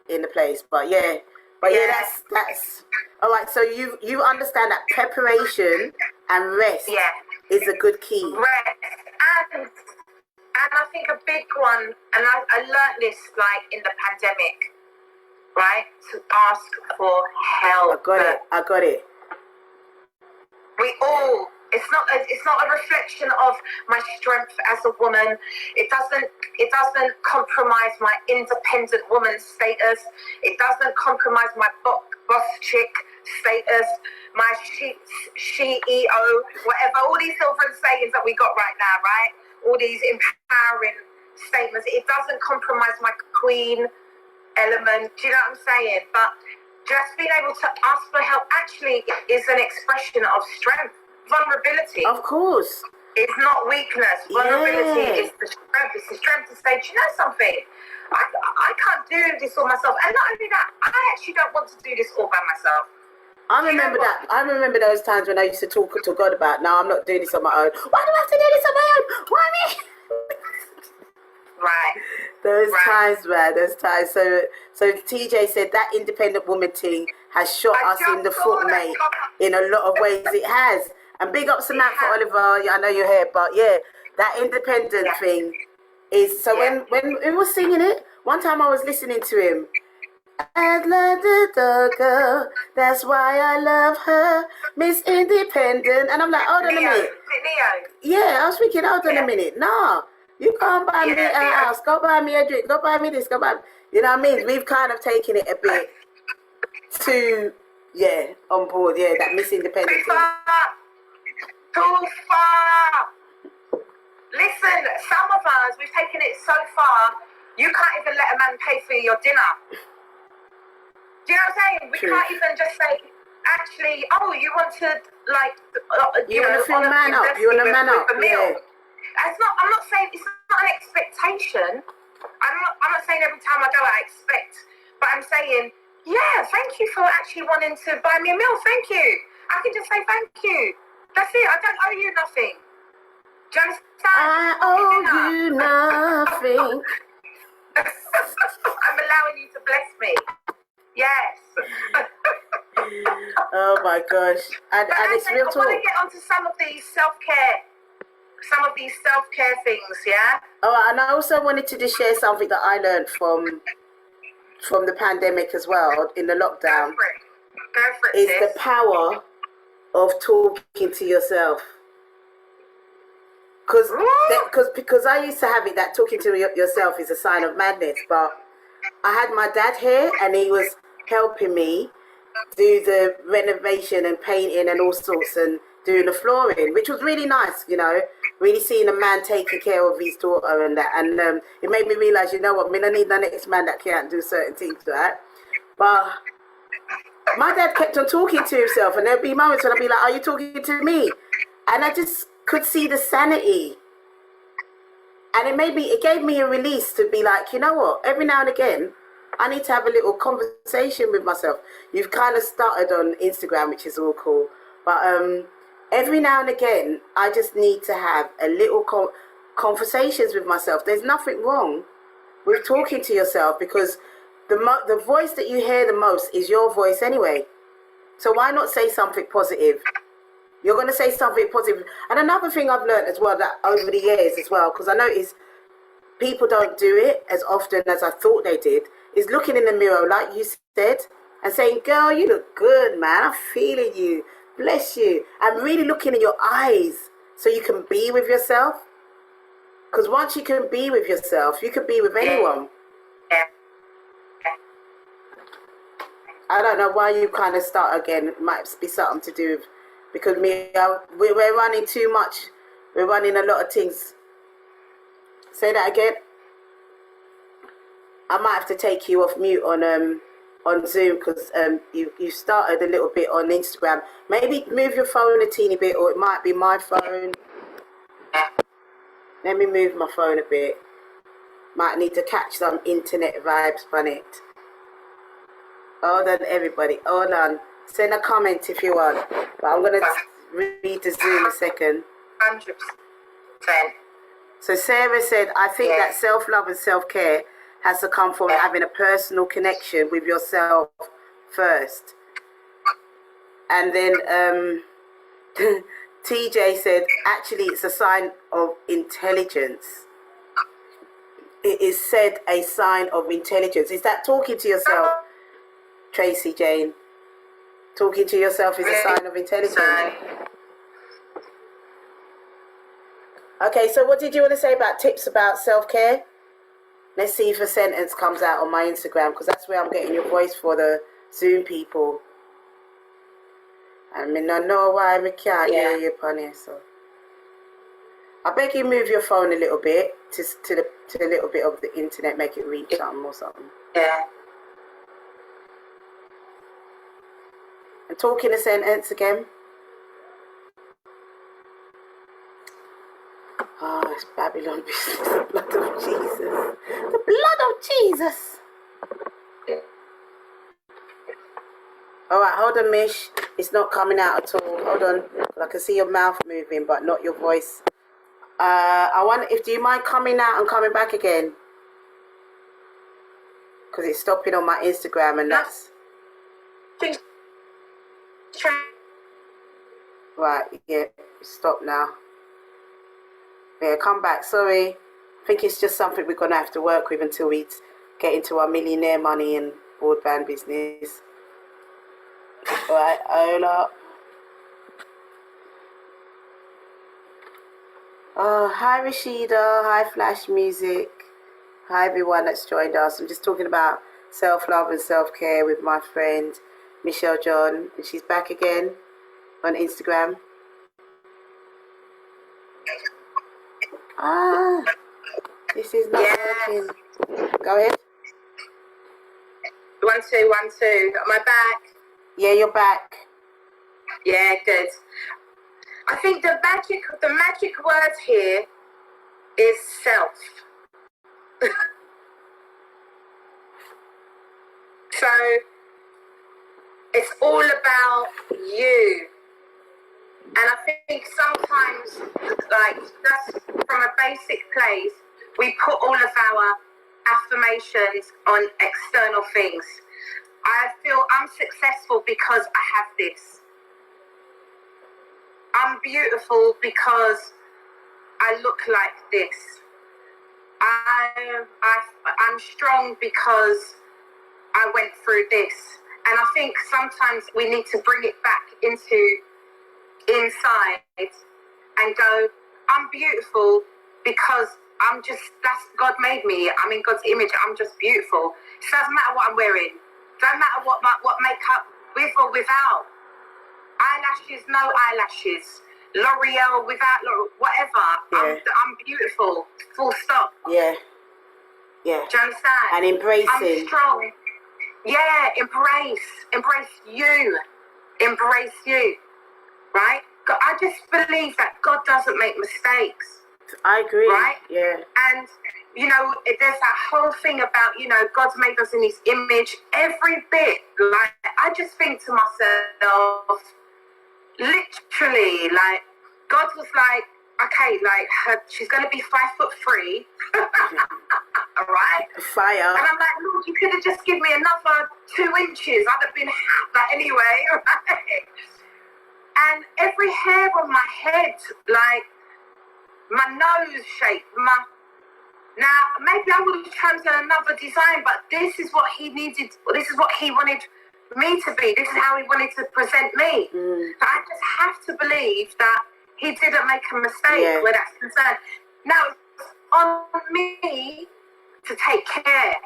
in the place. But that's all right. So you understand that preparation and rest is a good key. Rest and I think a big one, and I learned this like in the pandemic, right? To ask for help. I got it. We all. It's not a reflection of my strength as a woman. It doesn't compromise my independent woman status. It doesn't compromise my boss chick status, my CEO, whatever. All these different sayings that we got right now, right? All these empowering statements. It doesn't compromise my queen element. Do you know what I'm saying? But just being able to ask for help actually is an expression of strength. Vulnerability. Of course. It's not weakness. Vulnerability is the strength. It's the strength to say, do you know something? I can't do this all myself. And not only that, I actually don't want to do this all by myself. I remember that. I remember those times when I used to talk to God about, no, I'm not doing this on my own. Why do I have to do this on my own? Why me? Right. Those times, man. Those times. So TJ said that independent woman thing has shot us in the foot, mate. In a lot of ways, it has. And big up Samantha Oliver. Yeah, I know you're here, but yeah, that independent thing is. So when he was singing it, one time I was listening to him. I love the girl, that's why I love her, Miss Independent. And I'm like, hold on a minute. Yeah, I was thinking, hold on a minute. No, you can't buy me a house, go buy me a drink, go buy me this, go buy me. You know what I mean? We've kind of taken it a bit too, on board, that Miss Independent thing. Too far. Listen, some of us, we've taken it so far, you can't even let a man pay for your dinner. Do you know what I'm saying? We can't even just say, actually, you want to, like, you want to feel man up. You want to man up. Yeah. I'm not saying it's not an expectation. I'm not saying every time I go I expect, but I'm saying, thank you for actually wanting to buy me a meal. Thank you. I can just say thank you. That's it. I don't owe you nothing. Do you understand? I owe you nothing. I'm allowing you to bless me. Yes. Oh my gosh. And it's real talk. I want to get onto some of these self-care things, yeah? Oh, and I also wanted to just share something that I learned from the pandemic as well, in the lockdown. Go for it, is the power of talking to yourself. Because I used to have it that talking to yourself is a sign of madness, but I had my dad here and he was helping me do the renovation and painting and all sorts and doing the flooring, which was really nice, really seeing a man taking care of his daughter and that. And it made me realise, you know what, I need the next man that can't do certain things, right? But my dad kept on talking to himself, and there'd be moments when I'd be like, are you talking to me? And I just could see the sanity. And it gave me a release to be like, you know what, every now and again, I need to have a little conversation with myself. You've kind of started on Instagram, which is all cool. But every now and again, I just need to have a little conversations with myself. There's nothing wrong with talking to yourself, because the voice that you hear the most is your voice anyway. So why not say something positive? You're going to say something positive. And another thing I've learned as well, that over the years as well, because I notice people don't do it as often as I thought they did, is looking in the mirror, like you said, and saying, girl, you look good, man. I'm feeling you. Bless you. And really looking in your eyes so you can be with yourself. Because once you can be with yourself, you can be with anyone. I don't know why you kind of start again. It might be something to do with, because we're running too much. We're running a lot of things. Say that again. I might have to take you off mute on Zoom, because you started a little bit on Instagram. Maybe move your phone a teeny bit, or it might be my phone. Let me move my phone a bit. Might need to catch some internet vibes on it. Hold on, everybody. Hold on. Send a comment if you want. But I'm going to read the Zoom a second. 100%. So Sarah said, I think that self-love and self-care has to come from having a personal connection with yourself first. And then TJ said, actually, it's a sign of intelligence. It is said a sign of intelligence. Is that talking to yourself, Tracy Jane? Talking to yourself is a sign of intelligence. Okay, so what did you want to say about tips about self-care? Let's see if a sentence comes out on my Instagram, because that's where I'm getting your voice for the Zoom people. I mean, I know why we can't hear you upon here, so. I beg you move your phone a little bit. to the little bit of the internet, make it reach something or something. Yeah. And talk in a sentence again. Oh, it's Babylon business. The blood of Jesus. The blood of Jesus. All right, hold on, Mish. It's not coming out at all. Hold on. I can see your mouth moving, but not your voice. I wonder if, do you mind coming out and coming back again? Because it's stopping on my Instagram and that's... Right, yeah, stop now. Yeah, come back, sorry. I think it's just something we're going to have to work with until we get into our millionaire money and broadband business. Right, hold up. Oh, hi Rashida, hi Flash Music. Hi everyone that's joined us. I'm just talking about self-love and self-care with my friend Michelle John, and she's back again on Instagram. Ah, this is not working. Go ahead. 1 2 1 2. Am I back? Yeah, you're back. Yeah, good. I think the magic word here is self. So it's all about you. And I think sometimes, like, just from a basic place, we put all of our affirmations on external things. I feel I'm successful because I have this. I'm beautiful because I look like this. I'm strong because I went through this. And I think sometimes we need to bring it back inside and go, I'm beautiful because that's God made me. I'm in God's image. I'm just beautiful. It doesn't matter what I'm wearing. Don't matter what makeup, with or without. Eyelashes, no eyelashes. L'Oreal, without whatever. Yeah. I'm beautiful. Full stop. Yeah. Yeah. Do you understand? And embracing. I'm strong. Yeah, embrace you. Embrace you. Right? I just believe that God doesn't make mistakes. I agree. Right? Yeah. And, you know, there's that whole thing about, you know, God's made us in his image. Every bit. Like, I just think to myself, literally, like, God was like, okay, like, she's going to be 5'3". All right? Fire. And I'm like, Lord, you could have just given me another 2 inches. I'd have been happy anyway, right? And every hair on my head, like, my nose shape, now, maybe I would have chosen another design, but this is what he needed, this is what he wanted me to be, this is how he wanted to present me. So I just have to believe that he didn't make a mistake where that's concerned. Now, it's on me to take care.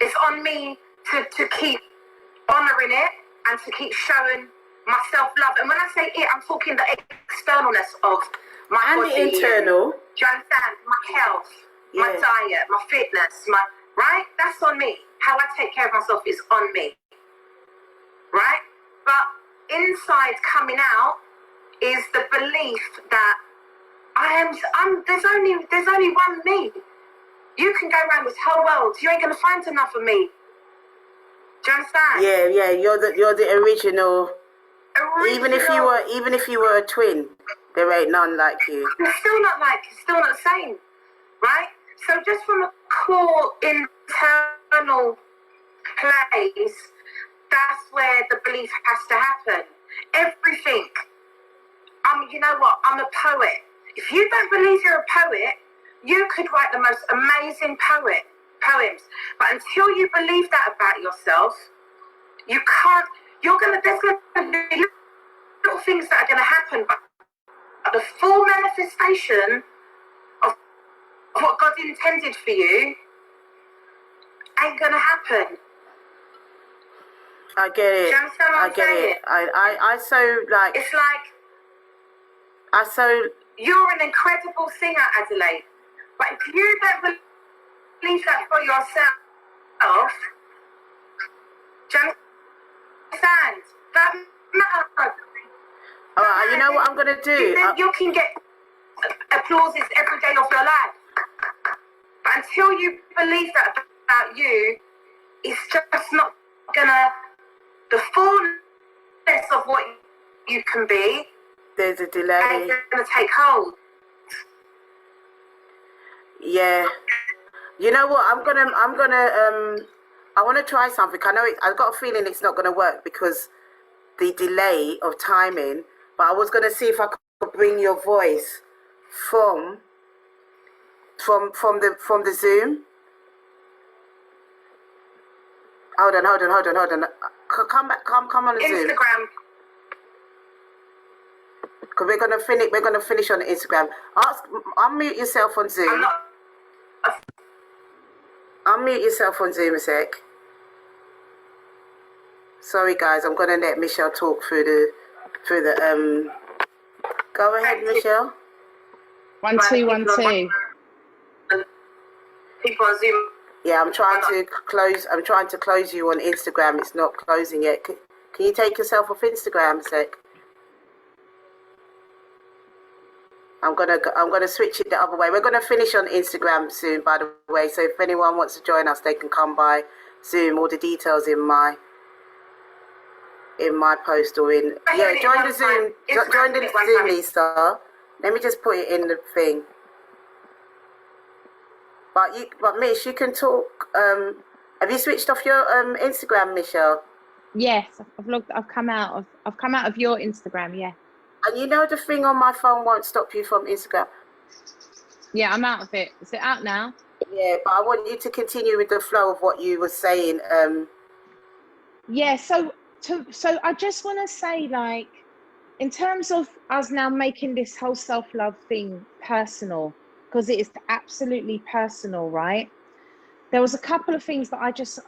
It's on me to keep honouring it and to keep showing my self-love. And when I say it, I'm talking the externalness of my body. And the internal. Do you understand? My health, my diet, my fitness, right? That's on me. How I take care of myself is on me. Right? But inside coming out is the belief that there's only one me. You can go around this whole world. You ain't gonna find another me. Do you understand? Yeah. You're the original. Even if you were a twin, there ain't none like you. It's still not the same, right? So just from a core internal place, that's where the belief has to happen. Everything. You know what? I'm a poet. If you don't believe you're a poet, you could write the most amazing poems. But until you believe that about yourself, you can't. There's gonna be little things that are gonna happen, but the full manifestation of what God intended for you ain't gonna happen. I get it. Do you understand what I'm saying? I so like. It's like you're an incredible singer, Adelaide. But if you don't believe that for yourself, do you understand? That matters. All right, you know what I'm going to do? You can get applauses every day of your life. But until you believe that about you, it's just not gonna, the fullness of what you can be, there's a delay. ain't gonna take hold. Yeah. You know what? I want to try something. I know I've got a feeling it's not going to work because the delay of timing, but I was going to see if I could bring your voice from the Zoom. Hold on. Come back. Come on the Zoom. Instagram. Because we're gonna finish on Instagram. Unmute yourself on Zoom. Unmute yourself on Zoom a sec. Sorry guys, I'm gonna let Michelle talk through the Go ahead, Michelle. 1 2 1 2. People on Zoom. Yeah, I'm trying to close you on Instagram. It's not closing yet. Can you take yourself off Instagram a sec? I'm gonna switch it the other way. We're gonna finish on Instagram soon, by the way. So if anyone wants to join us, they can come by Zoom. All the details in my post or in join the Zoom. Join the Zoom, Lisa. Let me just put it in the thing. But Mish, you can talk. Have you switched off your Instagram, Michelle? Yes, I've come out of your Instagram. Yeah. And you know the thing on my phone won't stop you from Instagram. Yeah, I'm out of it. Is it out now? Yeah, but I want you to continue with the flow of what you were saying. Yeah. So I just want to say, like, in terms of us now making this whole self-love thing personal, because it is absolutely personal, right? There was a couple of things that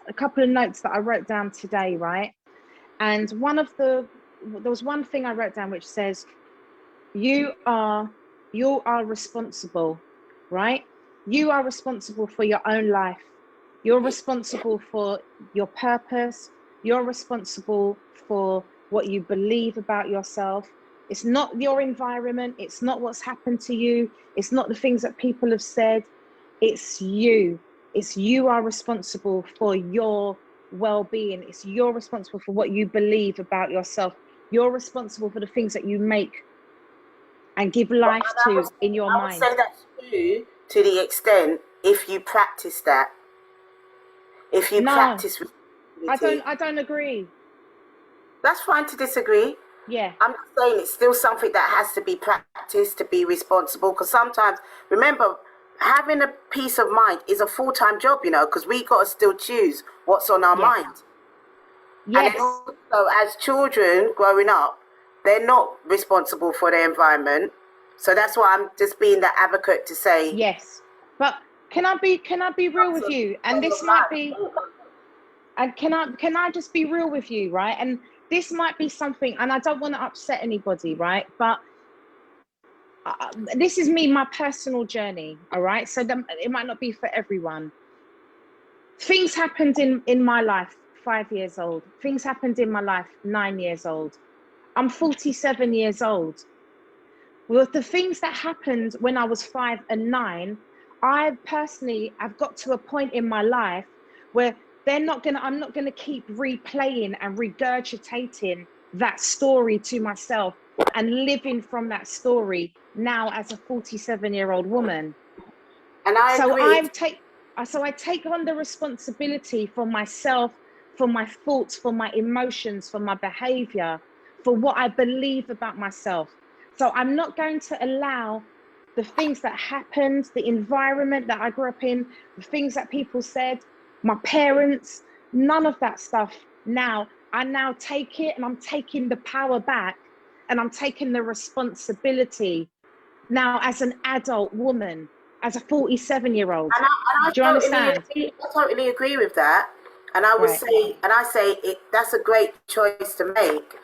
a couple of notes that I wrote down today, right? And there was one thing I wrote down which says, you are responsible, right? You are responsible for your own life. You're responsible for your purpose. You're responsible for what you believe about yourself. It's not your environment. It's not what's happened to you. It's not the things that people have said. It's you. You are responsible for your well-being. You're responsible for what you believe about yourself. You're responsible for the things that you make and give life to in your mind. I would say that's true to the extent if you practice that. If you practice responsibility. I don't agree. That's fine to disagree. Yeah. I'm just saying it's still something that has to be practiced to be responsible. Because sometimes, remember, having a peace of mind is a full-time job, you know, because we got to still choose what's on our mind. Yes. And also, as children growing up, they're not responsible for their environment. So that's why I'm just being the advocate to say. Yes. But can I be real with you? And this might be, and can I just be real with you, right? And this might be something, and I don't want to upset anybody, right? But this is my personal journey, all right? So it might not be for everyone. Things happened in my life 5 years old. Things happened in my life 9 years old. I'm 47 years old. Well, the things that happened when I was 5 and 9, I personally have got to a point in my life where I'm not gonna keep replaying and regurgitating that story to myself and living from that story now as a 47-year-old woman. And I agree. So I take on the responsibility for myself, for my thoughts, for my emotions, for my behavior, for what I believe about myself. So I'm not going to allow the things that happened, the environment that I grew up in, the things that people said, my parents, none of that stuff. I now take it, and I'm taking the power back, and I'm taking the responsibility now as an adult woman, as a 47-year-old. Do you understand? I totally agree with that. And I would say, that's a great choice to make.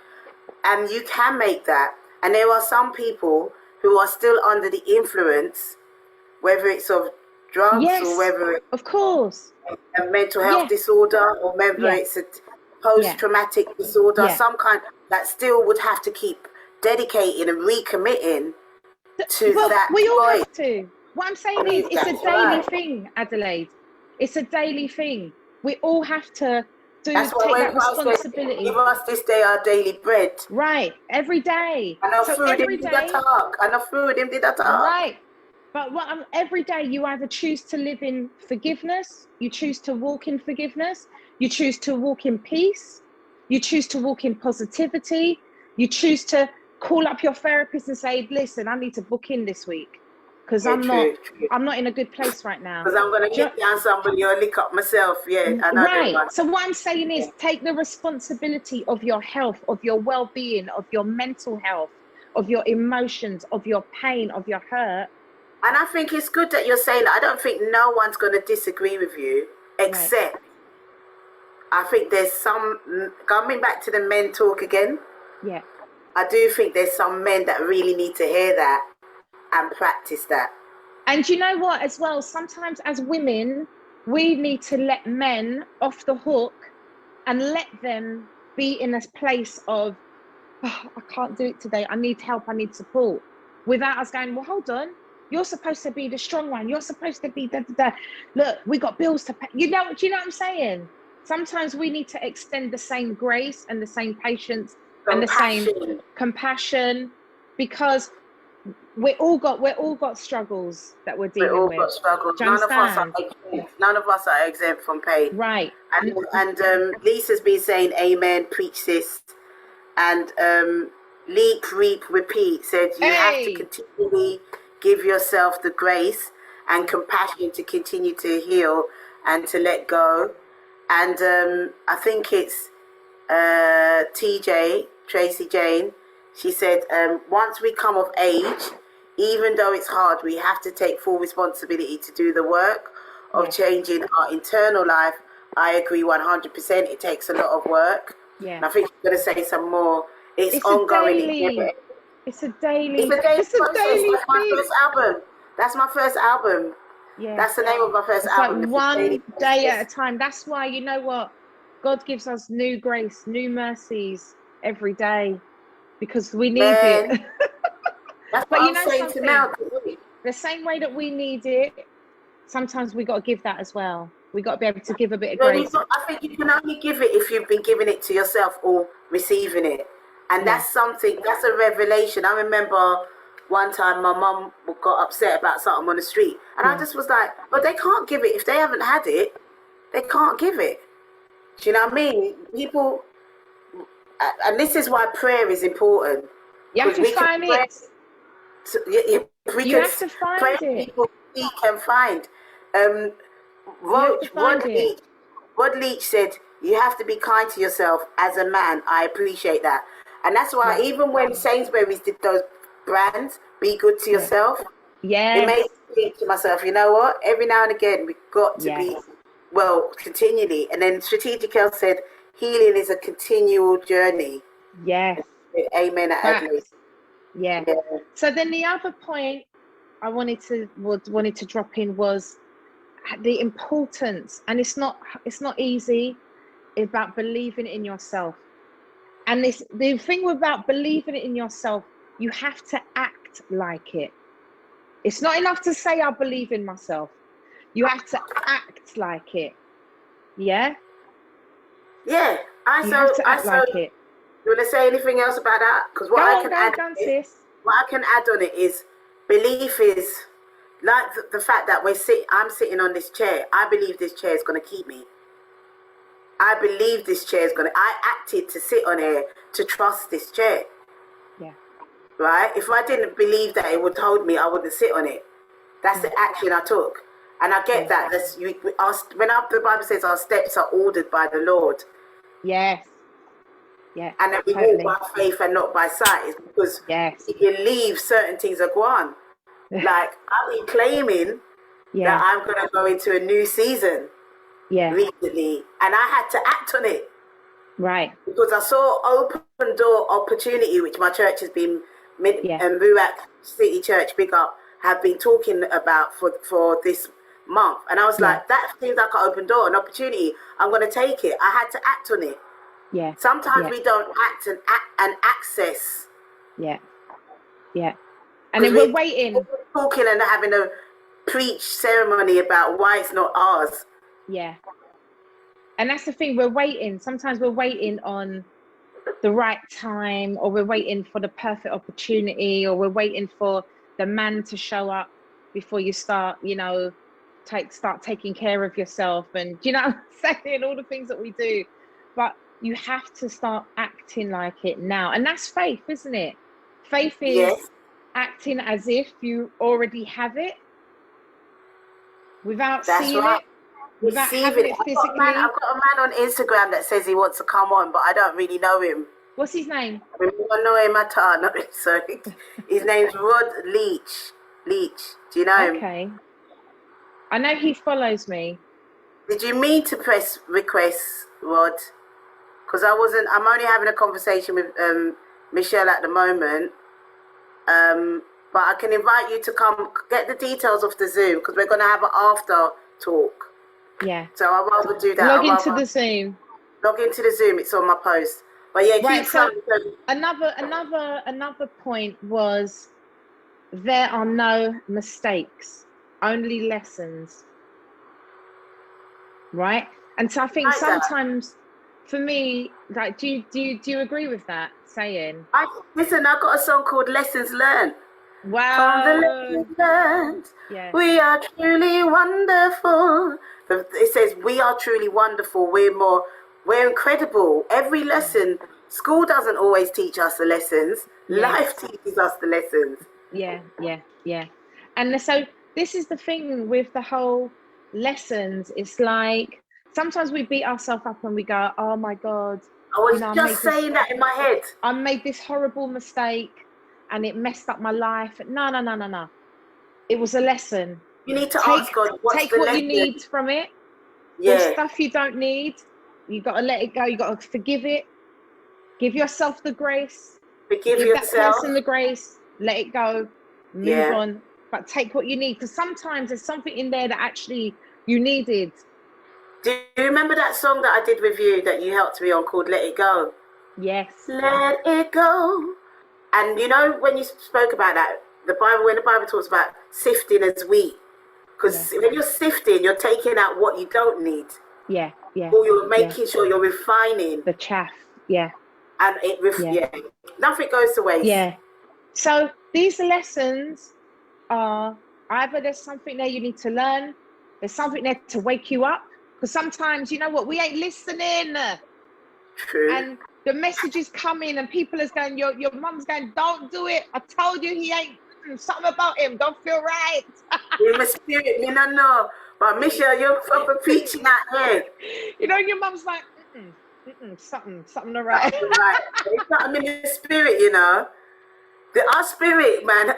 And you can make that. And there are some people who are still under the influence, whether it's of drugs, Yes, or whether it's of course. a mental health Yeah. disorder, or whether Yeah. it's a post-traumatic disorder, Yeah. some kind that still would have to keep dedicating and recommitting to Well, that we all choice. have to. What I'm saying is, it's a That's daily right. thing, Adelaide. It's a daily thing. We all have to That's why take when that Christ said, responsibility. give us this day our daily bread. Right, every day. And our So food every him did day, attack. And our food him did attack. right. But every day you either choose to live in forgiveness, you choose to walk in forgiveness, you choose to walk in peace, you choose to walk in positivity, you choose to call up your therapist and say, listen, I need to book in this week because I'm not in a good place right now. Because I'm going to lick down somebody or lick up myself. Yeah, I know. Right. So what I'm saying is, take the responsibility of your health, of your well-being, of your mental health, of your emotions, of your pain, of your hurt. And I think it's good that you're saying that. I don't think no one's going to disagree with you, except I think there's some, coming back to the men talk again. Yeah. I do think there's some men that really need to hear that and practice that. And you know what, as well, sometimes as women, we need to let men off the hook and let them be in a place of, oh, I can't do it today. I need help. I need support. Without us going, well, hold on. You're supposed to be the strong one. You're supposed to be da. Look, we got bills to pay. Do you know what I'm saying? Sometimes we need to extend the same grace and the same patience and the same compassion, because we all got struggles that we're dealing with. We all got struggles. None of us are exempt from pain. Right. And Lisa's been saying, amen, preach this. And leap, reap, repeat said you have to continually give yourself the grace and compassion to continue to heal and to let go. And I think it's TJ, Tracy Jane, she said, once we come of age, even though it's hard, we have to take full responsibility to do the work of changing our internal life. I agree 100%. It takes a lot of work. Yeah. And I think you're going to say some more. It's ongoing. It's a daily process. Daily That's my first album. That's my first album. Yeah. That's the name of my first album. Like one day at a time. That's why, you know what? God gives us new grace, new mercies every day, because we need it. That's but what you know I'm saying something? to Mel. The same way that we need it, sometimes we got to give that as well. We got to be able to give a bit of grace. I think you can only give it if you've been giving it to yourself or receiving it. And that's something, that's a revelation. I remember one time my mum got upset about something on the street. And I just was like, but they can't give it. If they haven't had it, they can't give it. Do you know what I mean? People, and this is why prayer is important. You have to find it. You have to find it. People seek and find. Rod Leach said, you have to be kind to yourself as a man. I appreciate that. And that's why even when Sainsbury's did those brands, be good to yourself, it made me think to myself, you know what? Every now and again, we've got to be, well, continually. And then Strategic Health said, healing is a continual journey. Yes. Amen. Yeah. So then the other point I wanted to drop in was the importance, and it's not easy, about believing in yourself. And the thing about believing in yourself, you have to act like it. It's not enough to say I believe in myself. You have to act like it. Yeah. Yeah. You have to act like it. You want to say anything else about that? Because what I can add on it is belief is like the fact that I'm sitting on this chair. I believe this chair is going to keep me. I believe this chair is going to. I acted to sit on here to trust this chair. Yeah. Right. If I didn't believe that it would hold me, I wouldn't sit on it. That's the action I took, and I get that. The Bible says our steps are ordered by the Lord. Yes. Yeah, and that we walk by faith and not by sight, is because if you leave, certain things are gone. Like I've been claiming that I'm going to go into a new season recently, and I had to act on it. Right. Because I saw open door opportunity, which my church has been, and Ruach City Church, big up, have been talking about for this month. And I was like, that seems like an open door, an opportunity. I'm going to take it. I had to act on it. Yeah. Sometimes we don't act and access. Yeah. Yeah. And then we're waiting. Talking and having a preach ceremony about why it's not ours. Yeah. And that's the thing, we're waiting. Sometimes we're waiting on the right time, or we're waiting for the perfect opportunity, or we're waiting for the man to show up before you start, you know, start taking care of yourself. And you know, saying all the things that we do. But you have to start acting like it now. And that's faith, isn't it? Faith is acting as if you already have it without seeing it. Without having it physically. I've got a man on Instagram that says he wants to come on, but I don't really know him. What's his name? I know him at all. So his name's Rod Leach. Leach. Do you know him? Okay. I know he follows me. Did you mean to press request, Rod? Because I'm only having a conversation with Michelle at the moment. But I can invite you to come get the details of the Zoom, because we're going to have an after talk. Yeah. So I'd rather do that. Log into the Zoom. Log into the Zoom. It's on my post. But yeah, right. Keep So another point was, there are no mistakes, only lessons. Right. And so I think sometimes, for me, like, do you agree with that saying? Listen, I've got a song called Lessons Learned. Wow. From the lessons learned, we are truly wonderful. It says we are truly wonderful. We're incredible. Every lesson, school doesn't always teach us the lessons. Life teaches us the lessons. Yeah. And so this is the thing with the whole lessons. It's like sometimes we beat ourselves up and we go, oh my God. I was just saying that in my head. I made this horrible mistake and it messed up my life. No. It was a lesson. You need to ask God, take what you need from it. The stuff you don't need, you got to let it go. You got to forgive it. Give yourself the grace. Give yourself. That person the grace. Let it go. Move on. But take what you need, because sometimes there's something in there that actually you needed. Do you remember that song that I did with you that you helped me on called Let It Go? Yes. Let it go. And you know, when you spoke about that, when the Bible talks about sifting as wheat, because when you're sifting, you're taking out what you don't need. Yeah. Or you're making sure you're refining. The chaff. Yeah. And nothing goes to waste. Yeah. So these lessons are either there's something there you need to learn, there's something there to wake you up, because sometimes, you know what, we ain't listening. True. And the message is coming and people is going, your mum's going, don't do it. I told you he ain't, something about him don't feel right. In my spirit, me not know. But Michelle, you're proper preaching out here. You know, your mum's like, something not right. Right. There's something in the spirit, you know. Our spirit, man,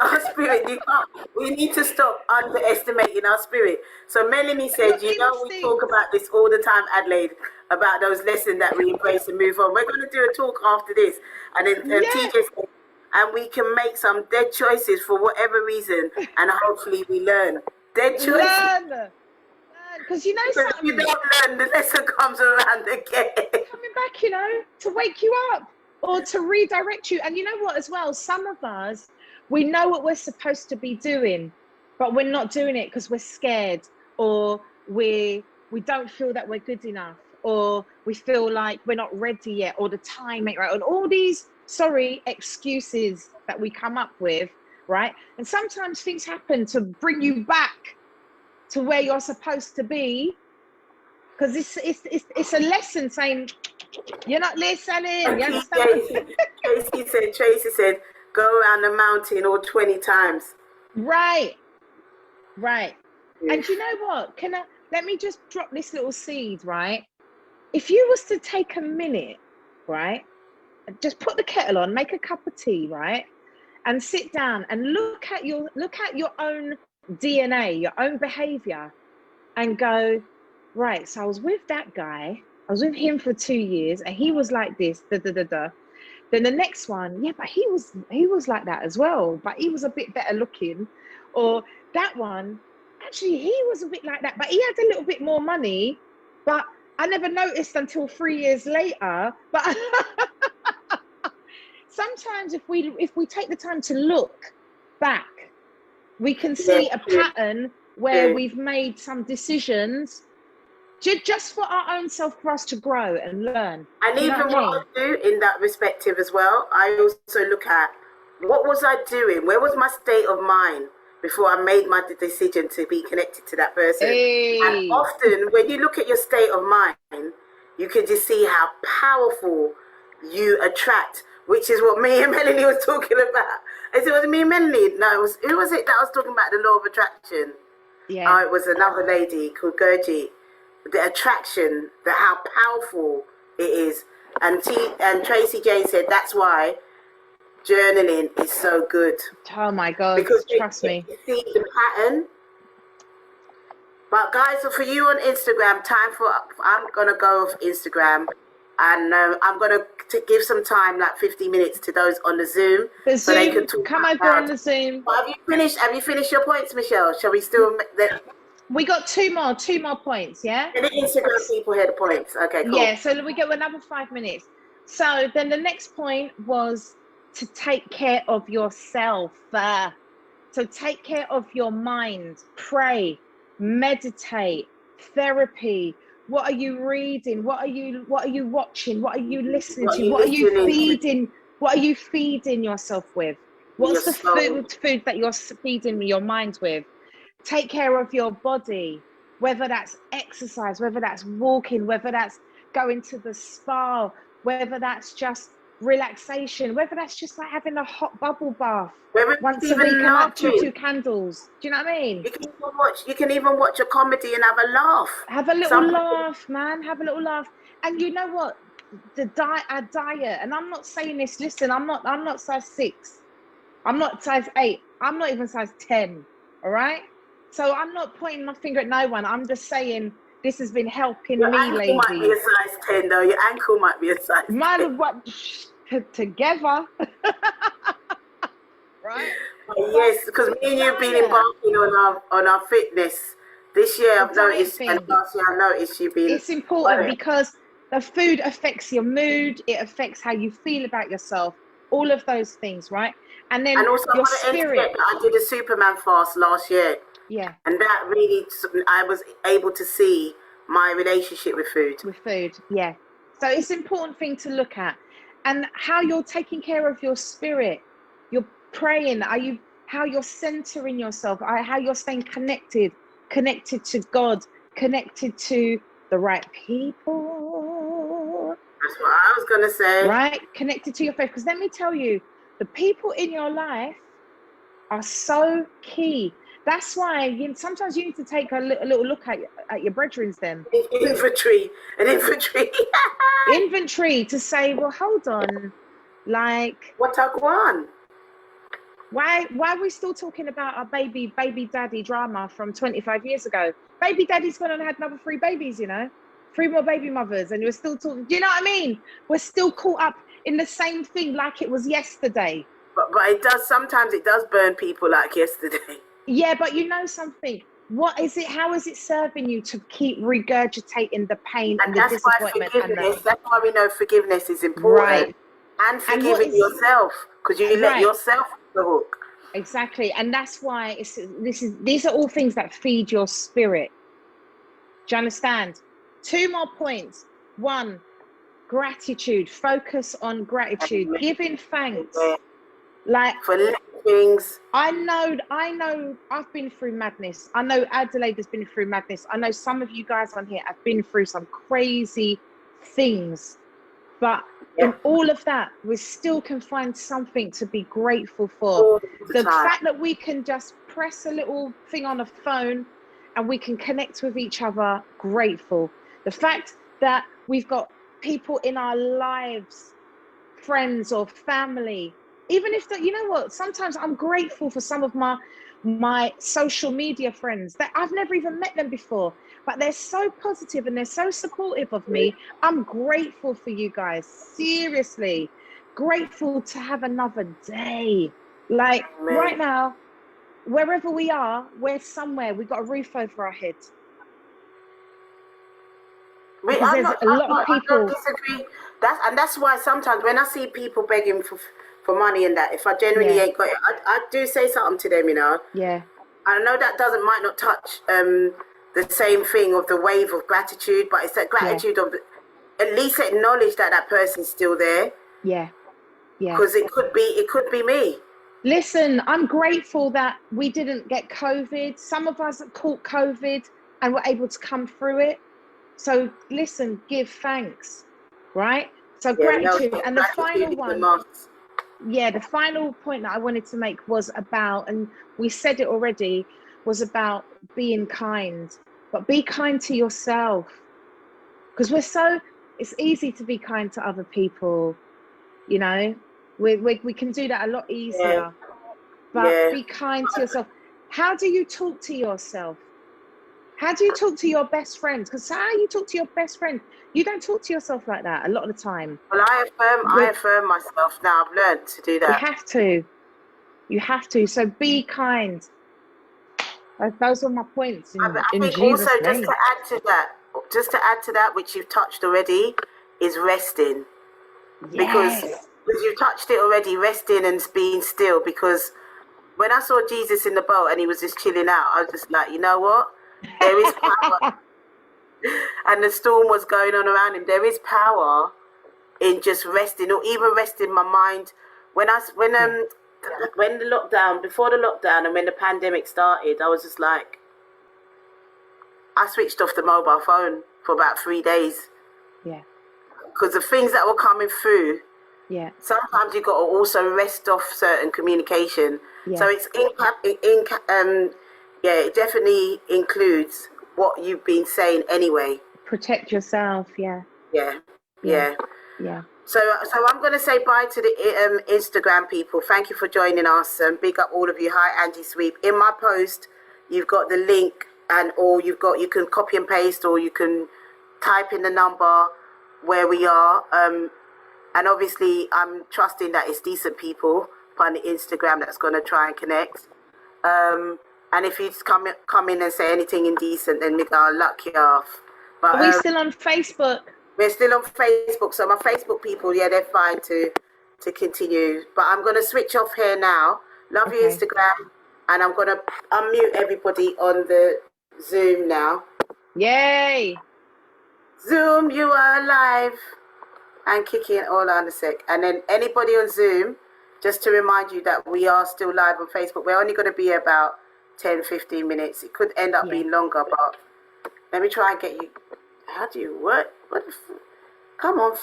we need to stop underestimating our spirit. So Melanie said, you know, we talk about this all the time, Adelaide, about those lessons that we embrace and move on. We're going to do a talk after this. And then TJ said, and we can make some dead choices for whatever reason, and hopefully we learn. Dead choices. Learn. Because you know something. If you don't learn, the lesson comes around again. Coming back, you know, to wake you up. Or to redirect you. And you know what as well, some of us, we know what we're supposed to be doing, but we're not doing it because we're scared, or we don't feel that we're good enough, or we feel like we're not ready yet, or the time ain't right, and all these excuses that we come up with, right? And sometimes things happen to bring you back to where you're supposed to be, because it's a lesson saying, you're not listening. You understand? Tracy said, go around the mountain all 20 times. Right. And you know what? Let me just drop this little seed, right? If you was to take a minute, right, just put the kettle on, make a cup of tea, right, and sit down and look at your own DNA, your own behavior, and go, right, so I was with that guy. I was with him for 2 years and he was like this, Then the next one, but he was like that as well, but he was a bit better looking. Or that one, actually, he was a bit like that, but he had a little bit more money. But I never noticed until 3 years later. But sometimes if we take the time to look back, we can see a pattern where we've made some decisions just for our own self, for us to grow and learn. And even what I do in that perspective as well, I also look at what was I doing? Where was my state of mind before I made my decision to be connected to that person? And often when you look at your state of mind, you can just see how powerful you attract, which is what me and Melanie was talking about. Is it was me and Melanie? No, who was it that was talking about the law of attraction? Yeah. Oh, it was another lady called Gurji. The attraction, how powerful it is. And Tracy Jane said that's why journaling is so good. Oh my God, because trust me. You see the pattern. But guys, for you on Instagram, I'm gonna go off Instagram, and I'm gonna give some time, like 50 minutes, to those on the Zoom. So they can talk. Come over on the Zoom. But have you finished your points, Michelle? Shall we still? We got two more points, yeah? And the Instagram people hear the points. Okay, cool. Yeah, so we get another 5 minutes. So then the next point was to take care of yourself. So take care of your mind, pray, meditate, therapy. What are you reading? What are you watching? What are you listening to? What are you feeding yourself with? What's the food that you're feeding your mind with? Take care of your body, whether that's exercise, whether that's walking, whether that's going to the spa, whether that's just relaxation, whether that's just like having a hot bubble bath once a week and like two candles. Do you know what I mean? You can even watch a comedy and have a laugh. Have a little laugh, man. Have a little laugh. And you know what? Our diet, and I'm not saying this, listen, I'm not size 6. I'm not size 8. I'm not even size 10. All right? So I'm not pointing my finger at no one. I'm just saying this has been helping me, ladies. Your ankle might be a size 10, though. Your ankle might be a size 10. Man, what? Together. Right? Yes, because me and you have been embarking on our fitness. This year I've noticed, and last year I noticed you've been... It's important because the food affects your mood. It affects how you feel about yourself. All of those things, right? And then also your spirit. I did a Superman fast last year. Yeah. And that really, I was able to see my relationship with food. Yeah. So it's an important thing to look at. And how you're taking care of your spirit. You're praying. How you're centering yourself. How you're staying connected to God, connected to the right people. That's what I was going to say. Right? Connected to your faith. Because let me tell you, the people in your life are so key. That's why sometimes you need to take a little look at your brethrens then. Inventory. Inventory to say, well, hold on. Like, what I want? Why are we still talking about our baby daddy drama from 25 years ago? Baby daddy's gone and had another 3 babies, 3 more baby mothers, and we're still talking. Do you know what I mean? We're still caught up in the same thing like it was yesterday. But sometimes it does burn people like yesterday. Yeah, but you know something. What is it? How is it serving you to keep regurgitating the pain and the disappointment? That's why we know forgiveness is important. Right. And forgiving yourself, because you let yourself off the hook. Exactly. And that's why these are all things that feed your spirit. Do you understand? 2 more points. 1, gratitude. Focus on gratitude. Giving thanks. Like for little things. I know I've been through madness. I know Adelaide has been through madness. I know some of you guys on here have been through some crazy things. But in all of that, we still can find something to be grateful for. The fact that we can just press a little thing on a phone and we can connect with each other, grateful. The fact that we've got people in our lives, friends or family, even if that, you know what, sometimes I'm grateful for some of my social media friends that I've never even met them before, but they're so positive and they're so supportive of me. I'm grateful for you guys. Seriously, grateful to have another day. Like right now, wherever we are, we're somewhere. We've got a roof over our heads. Because there's a lot of people. I don't disagree. That's why sometimes when I see people begging for money and that, if I genuinely ain't got it, I do say something to them, you know. Yeah. I know that might not touch the same thing of the wave of gratitude, but it's that gratitude of at least acknowledge that that person's still there. Yeah. Yeah. Because it could be me. Listen, I'm grateful that we didn't get COVID. Some of us caught COVID and were able to come through it. So listen, give thanks, right? So gratitude. And the final one, the final point that I wanted to make was about, and we said it already, was about being kind, but be kind to yourself. Because it's easy to be kind to other people, you know, we can do that a lot easier, but be kind to yourself. How do you talk to yourself? How do you talk to your best friend? Because how you talk to your best friend, you don't talk to yourself like that a lot of the time. Well, I affirm myself now. I've learned to do that. You have to. So be kind. Those are my points. I think also just to add to that, which you've touched already, is resting. Because you touched it already, resting and being still. Because when I saw Jesus in the boat and he was just chilling out, I was just like, you know what? There is power. And the storm was going on around him. There is power in just resting, or even resting my mind. When the lockdown, before the lockdown and when the pandemic started, I was just like, I switched off the mobile phone for about 3 days. Yeah. Because the things that were coming through, sometimes you got to also rest off certain communication. Yeah. So it's it definitely includes what you've been saying anyway. Protect yourself, Yeah. So I'm going to say bye to the Instagram people. Thank you for joining us, and big up all of you. Hi, Angie Sweep. In my post, you've got the link, you can copy and paste, or you can type in the number where we are. And obviously, I'm trusting that it's decent people on the Instagram that's going to try and connect. And if you come in and say anything indecent, then I'll luck you off. But, are we still on Facebook? We're still on Facebook, so my Facebook people, they're fine to continue. But I'm going to switch off here now. Love you, Instagram. And I'm going to unmute everybody on the Zoom now. Yay! Zoom, you are live. And kicking all on a sec. And then anybody on Zoom, just to remind you that we are still live on Facebook. We're only going to be about 10, 15 minutes. It could end up being longer, but let me try and get you. How do you work? Come on,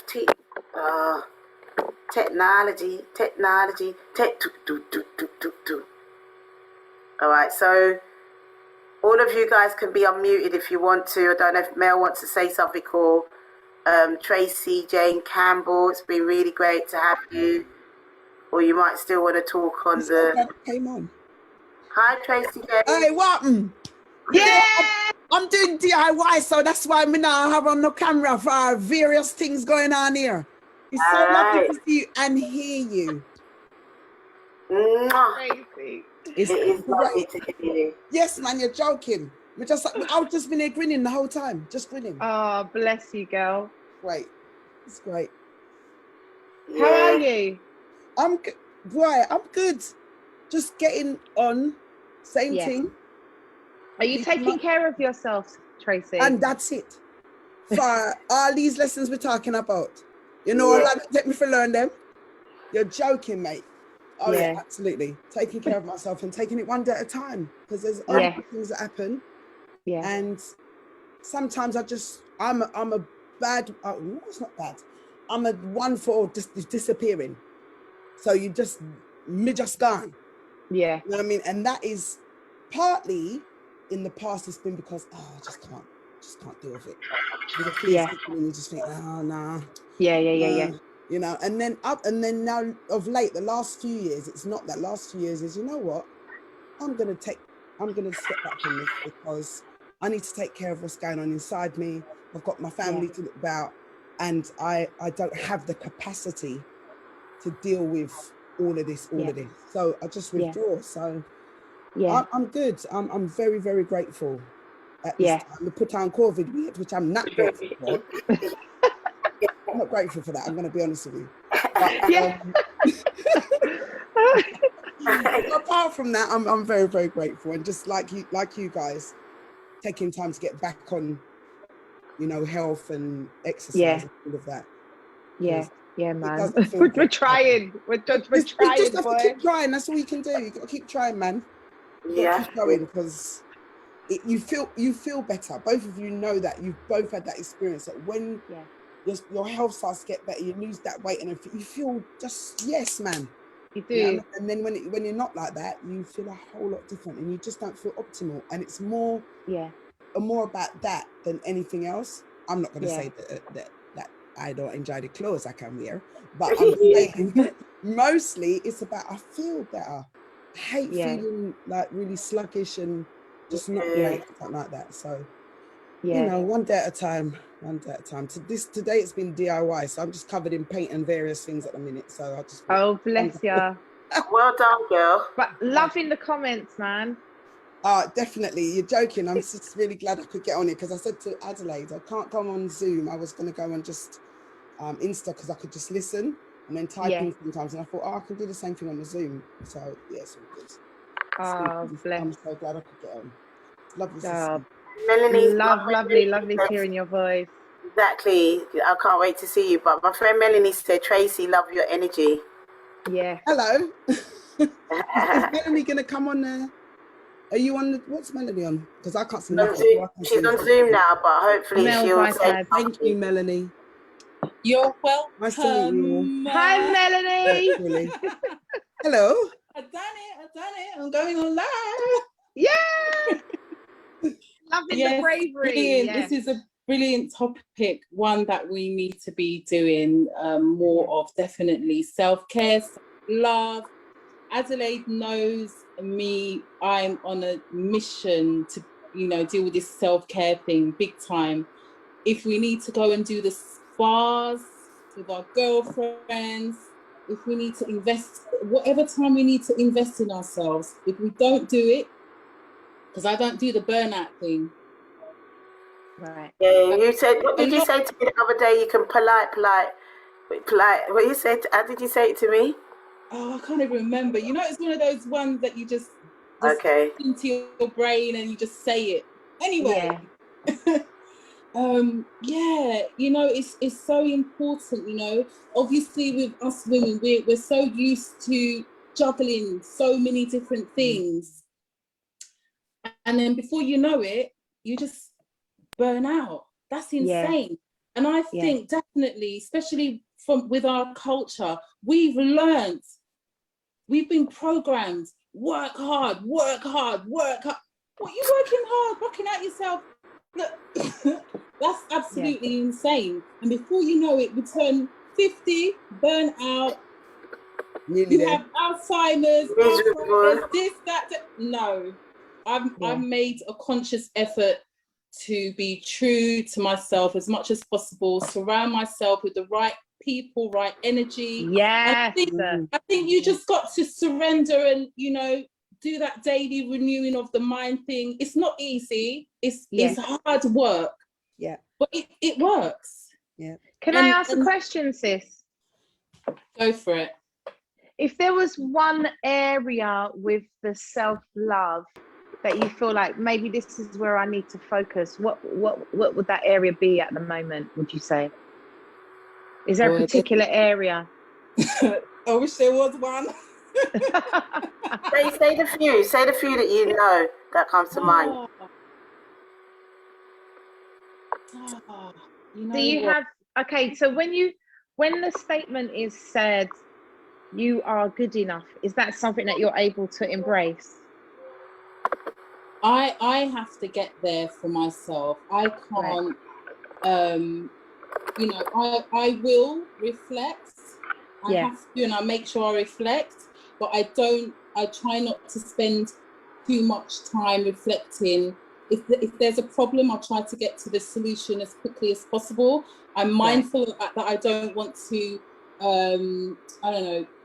technology. All right, so all of you guys can be unmuted if you want to. I don't know if Mel wants to say something, or Tracy Jane Campbell. It's been really great to have you. Or you might still want to talk on the. Came on. Hi, Tracy Jane. Hey, what? Yeah. I'm doing DIY, so that's why I'm now have on the camera for various things going on here. It's so lovely to see you and hear you. Crazy. It's lovely to hear you. Yes, man, you're joking. I've just been here grinning the whole time, just grinning. Oh, bless you, girl. Great. It's great. Yeah. How are you? I'm good. Just getting on. Same thing. Are you taking care of yourself, Tracy? And that's it. For all these lessons we're talking about. You know, how long it take me to learn them? You're joking, mate. Oh, yeah, absolutely. Taking care of myself and taking it one day at a time. Because there's other things that happen. Yeah. And sometimes I'm a bad, it's not bad. I'm a one for disappearing. So me just gone. Yeah. You know what I mean? And that is partly in the past, it's been because, I just can't deal with it. And you just think, oh, no. Yeah. You know, and then now of late, the last few years, it's not that. Last few years is, you know what? I'm going to step back from this because I need to take care of what's going on inside me. I've got my family to look about, and I don't have the capacity to deal with all of this. So I just withdraw. So I'm good. I'm very, very grateful at this Yeah. time. We put down COVID, which I'm not grateful for. I'm not grateful for that. I'm going to be honest with you. But, apart from that, I'm very, very grateful, and just like you guys, taking time to get back on, health and exercise and all of that. Yeah, man. It doesn't feel We're good. trying. We're trying, You just have boy. to keep trying. That's all you can do. You got to keep trying, man. You got to keep going, because you feel better. Both of you know that. You've both had that experience, that when your health starts to get better, you lose that weight, and you feel just, yes, man. You do. And then when you're not like that, you feel a whole lot different, and you just don't feel optimal. And it's more about that than anything else. I'm not going to say that I don't enjoy the clothes I can wear, but I'm saying mostly it's about, I feel better. I hate feeling like really sluggish and just not great, something like that. So, one day at a time. Today it's been DIY, so I'm just covered in paint and various things at the minute. So I just. Oh, bless ya. Well done, girl. But loving the comments, man. Definitely. You're joking. I'm just really glad I could get on it, because I said to Adelaide, I can't go on Zoom. I was going to go on just Insta, because I could just listen and then type in sometimes. And I thought, I can do the same thing on the Zoom. So, it's all good. Bless. I'm so glad I could get on. It's lovely to see. Melanie, lovely hearing your voice. Exactly. I can't wait to see you. But my friend Melanie said, Tracy, love your energy. Yeah. Hello. Is Melanie going to come on there? Are you on what's Melanie on? Because I can't see nothing. She's on Zoom now, but hopefully she'll say. Thank you, Melanie. You're welcome. Nice to meet you all. Hi, Melanie. Really. Hello. I've done it. I'm going on live. Yeah. Loving the bravery. Brilliant. This is a brilliant topic, one that we need to be doing more of, definitely. Self-care, self-love. Adelaide knows me. I'm on a mission to, deal with this self-care thing big time. If we need to go and do the spas with our girlfriends, if we need to invest, whatever time we need to invest in ourselves, if we don't do it, because I don't do the burnout thing. Right. Yeah, you said, what did you say to me the other day? You can polite. What you said, how did you say it to me? Oh, I can't even remember. It's one of those ones that you just into your brain and you just say it. Anyway. It's so important, obviously with us women, we're so used to juggling so many different things. And then before you know it, you just burn out. That's insane. And I think definitely, especially with our culture, we've been programmed, work hard. What, you working hard, rocking out yourself? Look, that's absolutely insane. And before you know it, we turn 50, burn out. You have Alzheimer's, this, that. No, I've made a conscious effort to be true to myself as much as possible, surround myself with the right people, right energy. Yes. I think you just got to surrender and, do that daily renewing of the mind thing. It's not easy. It's hard work. Yeah. But it works. Yeah. Can I ask a question, sis? Go for it. If there was one area with the self-love that you feel like maybe this is where I need to focus, what would that area be at the moment, would you say? Is there a particular area? I wish there was one. Say the few that you know that comes to mind. Do you have, so when the statement is said, you are good enough, is that something that you're able to embrace? I have to get there for myself. I can't, I will reflect. I have to, and I make sure I reflect, but I try not to spend too much time reflecting. If there's a problem, I try to get to the solution as quickly as possible. I'm mindful of that I don't want to,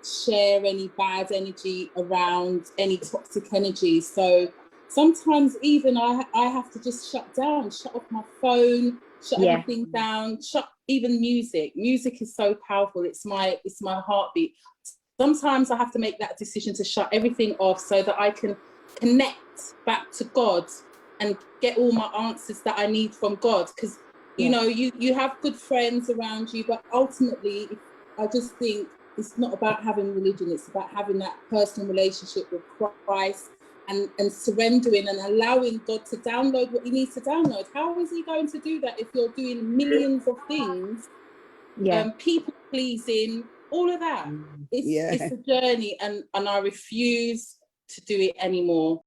share any bad energy around, any toxic energy. So sometimes even I have to just shut off my phone, shut everything down, shut even music. Music is so powerful. It's my heartbeat. Sometimes I have to make that decision to shut everything off so that I can connect back to God and get all my answers that I need from God. Because, you know, you have good friends around you, but ultimately, I just think it's not about having religion. It's about having that personal relationship with Christ and surrendering and allowing God to download what he needs to download. How is he going to do that if you're doing millions of things, people pleasing, all of that? It's a journey, and I refuse to do it anymore.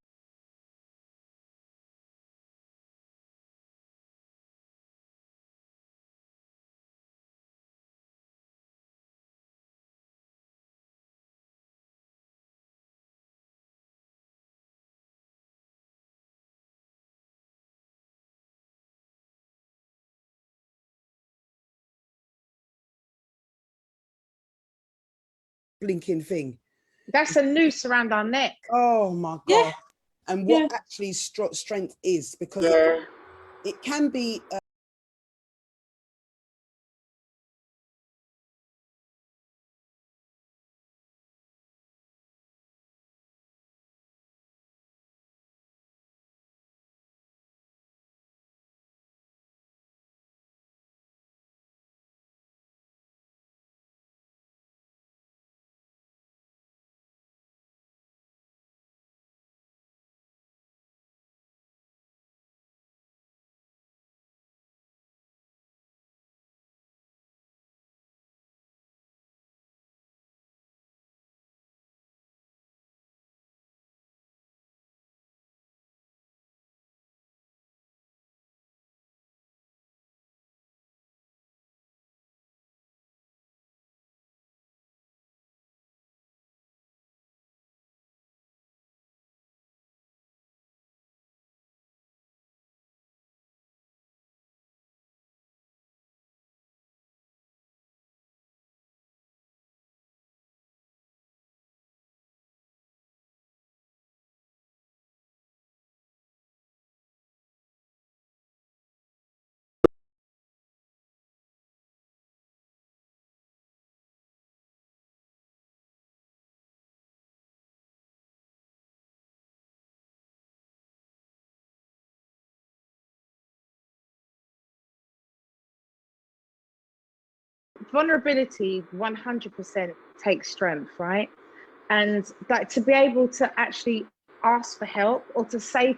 Blinking thing. That's a noose around our neck. Oh my God. And what actually strength is, because it can be Vulnerability 100% takes strength, right? And that to be able to actually ask for help, or to say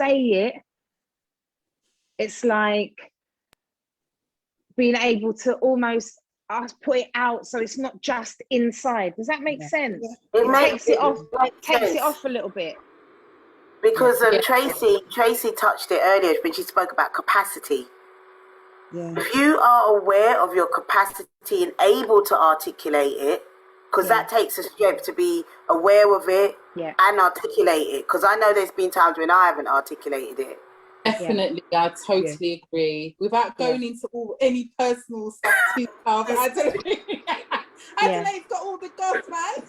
it, it's like being able to almost put it out, so it's not just inside. Does that make sense? It takes it off a little bit. Because Tracy touched it earlier when she spoke about capacity. If you are aware of your capacity and able to articulate it, because that takes a strength to be aware of it and articulate it. Because I know there's been times when I haven't articulated it. Definitely, I totally agree. Without going into any personal stuff too tough, Adelaide's got all the goss, man.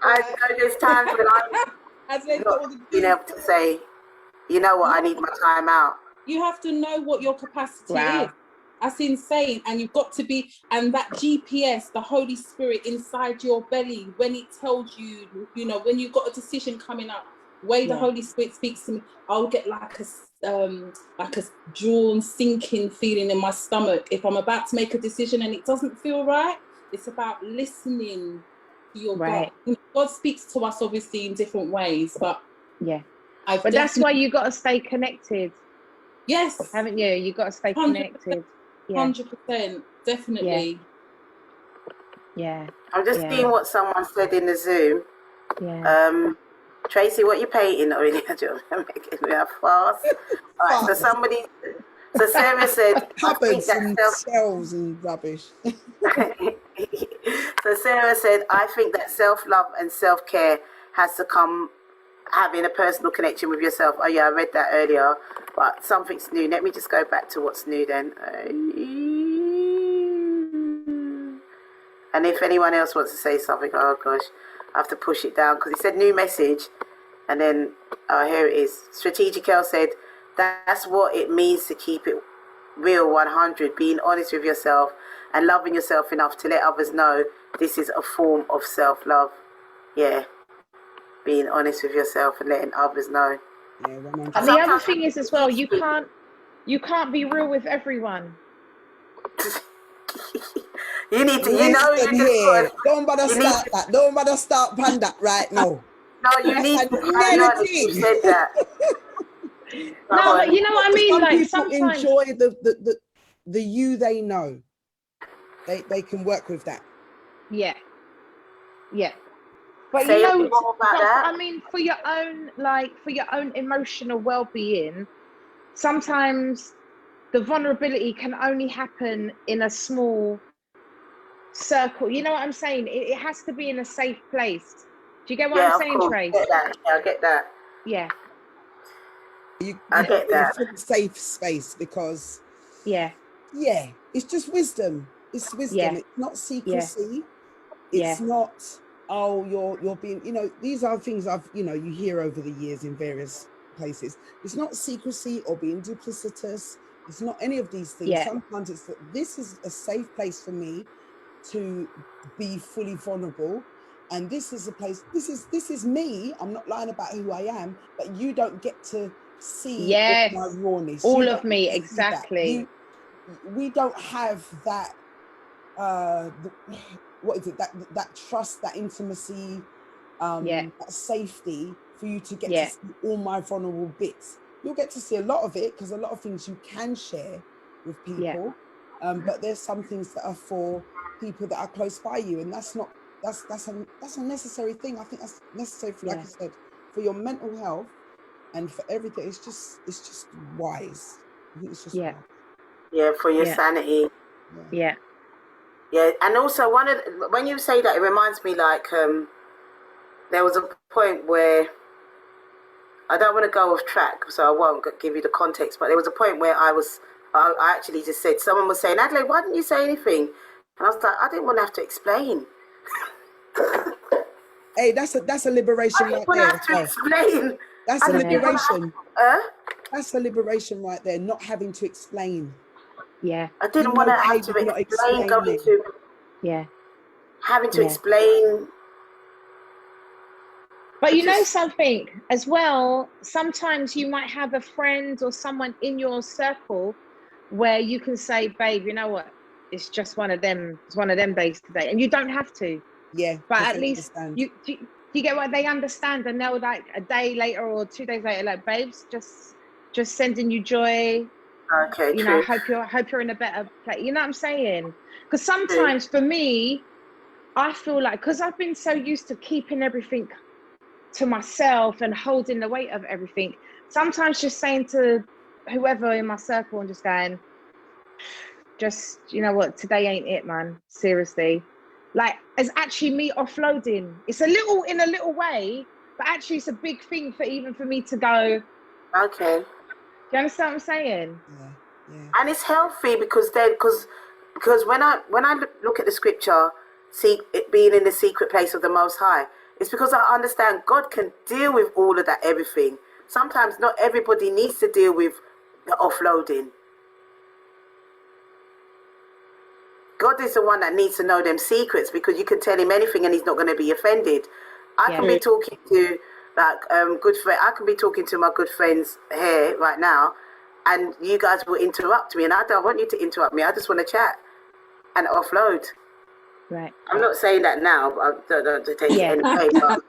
I know there's times when I've not been able to say, you know what, I need my time out. You have to know what your capacity is. That's insane. And you've got to be, and that GPS, the Holy Spirit inside your belly, when it tells you, you know, when you've got a decision coming up, way the Holy Spirit speaks to me, I'll get like a drawn, sinking feeling in my stomach if I'm about to make a decision and it doesn't feel right. It's about listening to your God. You know, God speaks to us obviously in different ways, but but that's why you got to stay connected. Yes, haven't you? You got to stay connected. 100%, definitely. I'm just seeing what someone said in the Zoom. Tracy, what you painting? Oh, really? I'm making me a fast. All right, so So Sarah said, I think Cupboards that and shelves and rubbish. So Sarah said, I think that self-love and self-care has to come having a personal connection with yourself. Oh yeah, I read that earlier, but something's new. Let me just go back to what's new then. And if anyone else wants to say something, oh gosh, I have to push it down because it said new message. And then, here it is. Strategic L said, that's what it means to keep it real 100, being honest with yourself and loving yourself enough to let others know this is a form of self-love. Yeah, being honest with yourself and letting others know. Yeah, 100%. And the other thing is as well, you can't be real with everyone. You need to, Listen here. Don't bother start that. Don't bother start pan that right now. No, you need to carry on. You said that. No, but you know what I mean. Some Like people sometimes enjoy the you they know. They can work with that. Yeah. But Say you know, more about that. I mean, for your own emotional well-being, sometimes the vulnerability can only happen in a small circle. You know what I'm saying? It has to be in a safe place. Do you get what I'm saying, Trace? I get that. Yeah. I get that. It's a safe space because it's just wisdom. It's wisdom. Yeah. It's not secrecy. Yeah. It's not, oh, you're being, these are things you hear over the years in various places. It's not secrecy or being duplicitous. It's not any of these things. Yeah. Sometimes it's that this is a safe place for me to be fully vulnerable. And this is a place, this is me. I'm not lying about who I am, but you don't get to see my rawness. All of me, exactly. We don't have that, what is it, that trust, that intimacy, that safety for you to get to see all my vulnerable bits. You'll get to see a lot of it because a lot of things you can share with people, but there's some things that are for people that are close by you, and that's a necessary thing. I think that's necessary for, like I said, for your mental health and for everything. It's just wise. I think it's just wise. Yeah, for your sanity. Yeah. Yeah, and also when you say that, it reminds me like there was a point where I don't want to go off track, so I won't give you the context. But there was a point where I actually just said, someone was saying, Adelaide, why didn't you say anything? And I was like, I didn't want to have to explain. Hey, that's a liberation right there. Have to explain. That's a liberation. That's a liberation right there. Not having to explain. Yeah. I didn't want to have to explain going to. Yeah. Having to explain. But you know something as well, sometimes you might have a friend or someone in your circle where you can say, babe, you know what? It's just one of them. It's one of them days today. And you don't have to. Yeah. But at least you get what they understand, and they'll like a day later or 2 days later, like, babes, just sending you joy. Okay, you know, hope you're in a better place. You know what I'm saying? Because sometimes for me, I feel like, because I've been so used to keeping everything to myself and holding the weight of everything, sometimes just saying to whoever in my circle and just going, just, you know what, today ain't it, man. Seriously. Like, it's actually me offloading. It's in a little way, but actually it's a big thing for me to go, okay. Do you understand what I'm saying? Yeah. And it's healthy because when I look at the scripture, see it being in the secret place of the Most High, it's because I understand God can deal with all of that, everything. Sometimes not everybody needs to deal with the offloading. God is the one that needs to know them secrets, because you can tell him anything and he's not going to be offended. I can be talking to good friend. I can be talking to my good friends here right now, and you guys will interrupt me, and I don't want you to interrupt me. I just want to chat and offload. Right. I'm not saying that now. I don't take it any way, but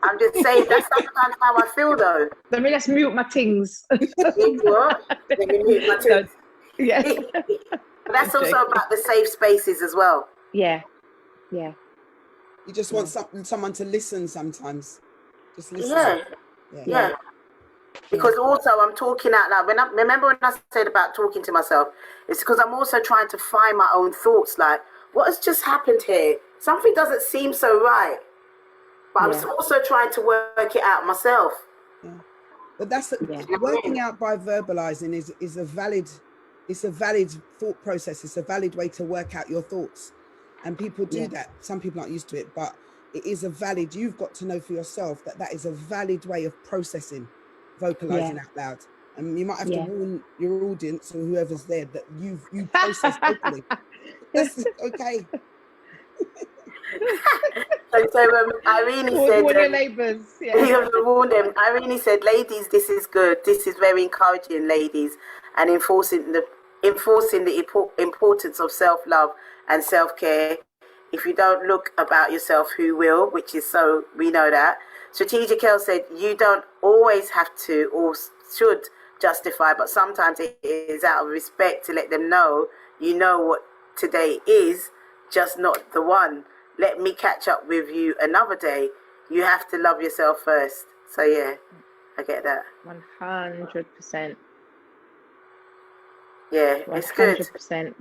I'm just saying that's sometimes how I feel, though. Let me just mute my things. What? Let me mute my things. Yeah. But that's also about the safe spaces as well. Yeah. You just want someone to listen sometimes. Just listen. Yeah. Because also I'm talking out loud. Remember when I said about talking to myself, it's because I'm also trying to find my own thoughts. Like, what has just happened here? Something doesn't seem so right. But I'm also trying to work it out myself. Yeah. But that's working out by verbalizing is a valid thought process. It's a valid way to work out your thoughts. And people do that. Some people aren't used to it, but it is a valid, you've got to know for yourself that is a valid way of processing, vocalizing out loud. And you might have to warn your audience or whoever's there that you process vocally. That's okay. So Irene said, warn your neighbours. Warn them. Irene said, ladies, this is good. This is very encouraging, ladies, and enforcing the importance of self-love and self-care. If you don't look about yourself, who will? Which is so, we know that. Strategic Health said, you don't always have to or should justify, but sometimes it is out of respect to let them know you know what today is, just not the one. Let me catch up with you another day. You have to love yourself first. So yeah, I get that. 100%. Yeah, it's good. 100%.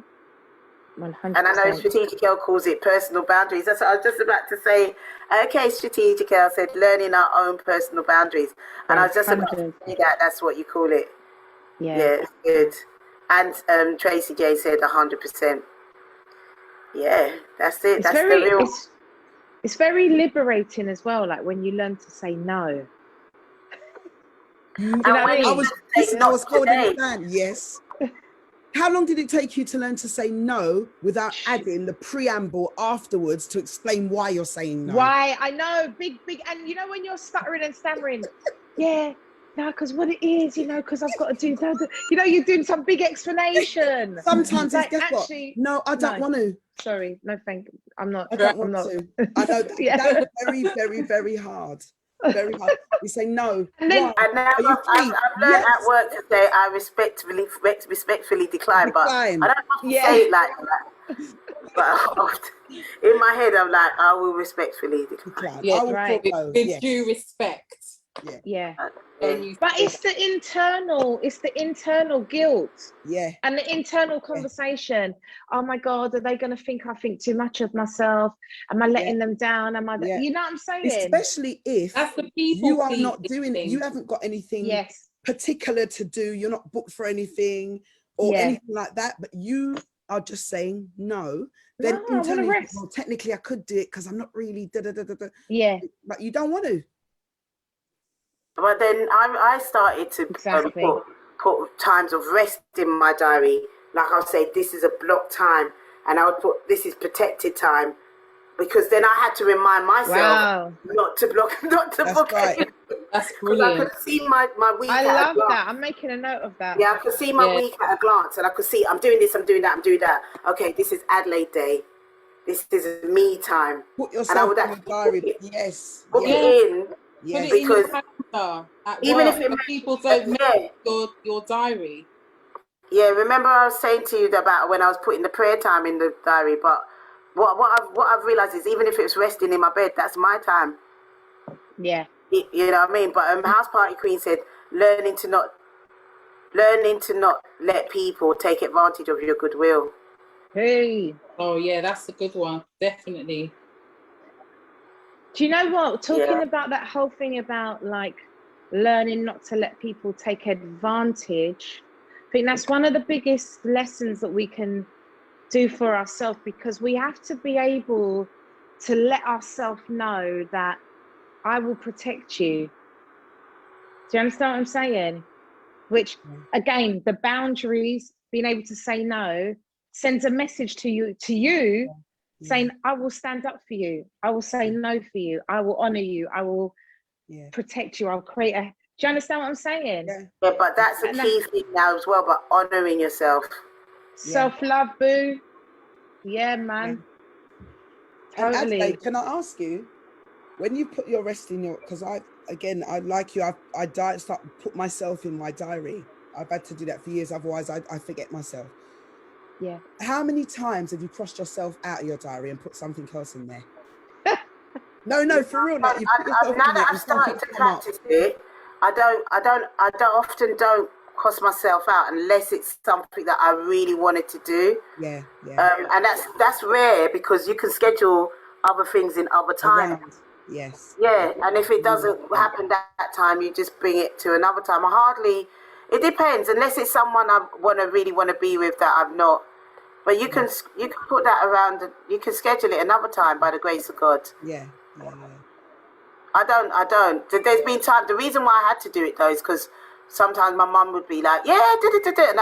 100%. And I know Strategic Health calls it personal boundaries. That's what I was just about to say. Okay, Strategic Health said learning our own personal boundaries. And I was just about to say that's what you call it. Yeah, it's good. And Tracy J said 100%. Yeah, that's it. That's the real. It's very liberating as well. Like when you learn to say no. You know what I mean? I was holding it down. Yes. How long did it take you to learn to say no without adding the preamble afterwards to explain why you're saying no? Why? I know, big, and you know when you're stuttering and stammering, no, because what it is, because I've got to do that. You're doing some big explanation. Sometimes like, it's actually, what? No, I don't want to. Sorry, no, thank you. I'm not. I don't want to. I know that's very, very, very hard. Very hard. You say no. And now I've learned at work to say I respectfully decline, but I don't have to say it like that. But in my head, I'm like, I will respectfully decline. Yeah, right. With due respect. Yeah. But it's the internal guilt. Yeah. And the internal conversation. Oh my God, are they going to think I think too much of myself? Am I letting them down? Am I? You know what I'm saying? Especially if that's the people you are not doing it. You haven't got anything particular to do. You're not booked for anything or anything like that. But you are just saying no. Then internally, well, technically I could do it because I'm not really Yeah. But you don't want to. But then I started to put times of rest in my diary. Like I'll say, this is a block time, and I would put this is protected time, because then I had to remind myself not to book it. That's brilliant. I could see my week. I love that. I'm making a note of that. Yeah, I could see my week at a glance, and I could see I'm doing this, I'm doing that, I'm doing that. Okay, this is Adelaide Day. This is me time. Put yourself in the diary. Book it in. Yes. Because even if people don't make your diary. Yeah, remember I was saying to you about when I was putting the prayer time in the diary, but what I've realized is even if it's resting in my bed, that's my time. Yeah. You know what I mean? But House Party Queen said learning to not let people take advantage of your goodwill. Hey. Oh yeah, that's a good one. Definitely. Do you know what? Talking about that whole thing about like learning not to let people take advantage, I think that's one of the biggest lessons that we can do for ourselves, because we have to be able to let ourselves know that I will protect you. Do you understand what I'm saying? Which again, the boundaries, being able to say no, sends a message to you. Saying, I will stand up for you. I will say no for you. I will honor you. I will protect you. I'll create a... Do you understand what I'm saying? Yeah, but that's a key thing now as well, but honoring yourself. Self-love, boo. Yeah, man. Yeah. Totally. And can I ask you, when you put your rest in your... Because I like you, I put myself in my diary. I've had to do that for years. Otherwise, I forget myself. Yeah. How many times have you crossed yourself out of your diary and put something else in there? No, for real. Like you put yourself now in that it I've started to practice it, I often don't cost myself out unless it's something that I really wanted to do. Yeah. And that's rare because you can schedule other things in other time. Around. Yes. Yeah, and if it doesn't happen that time, you just bring it to another time. It depends, unless it's someone I really want to be with that I'm not. But you can put that around, you can schedule it another time by the grace of God. Yeah. I don't. There's been time, the reason why I had to do it though is because sometimes my mum would be like, yeah, and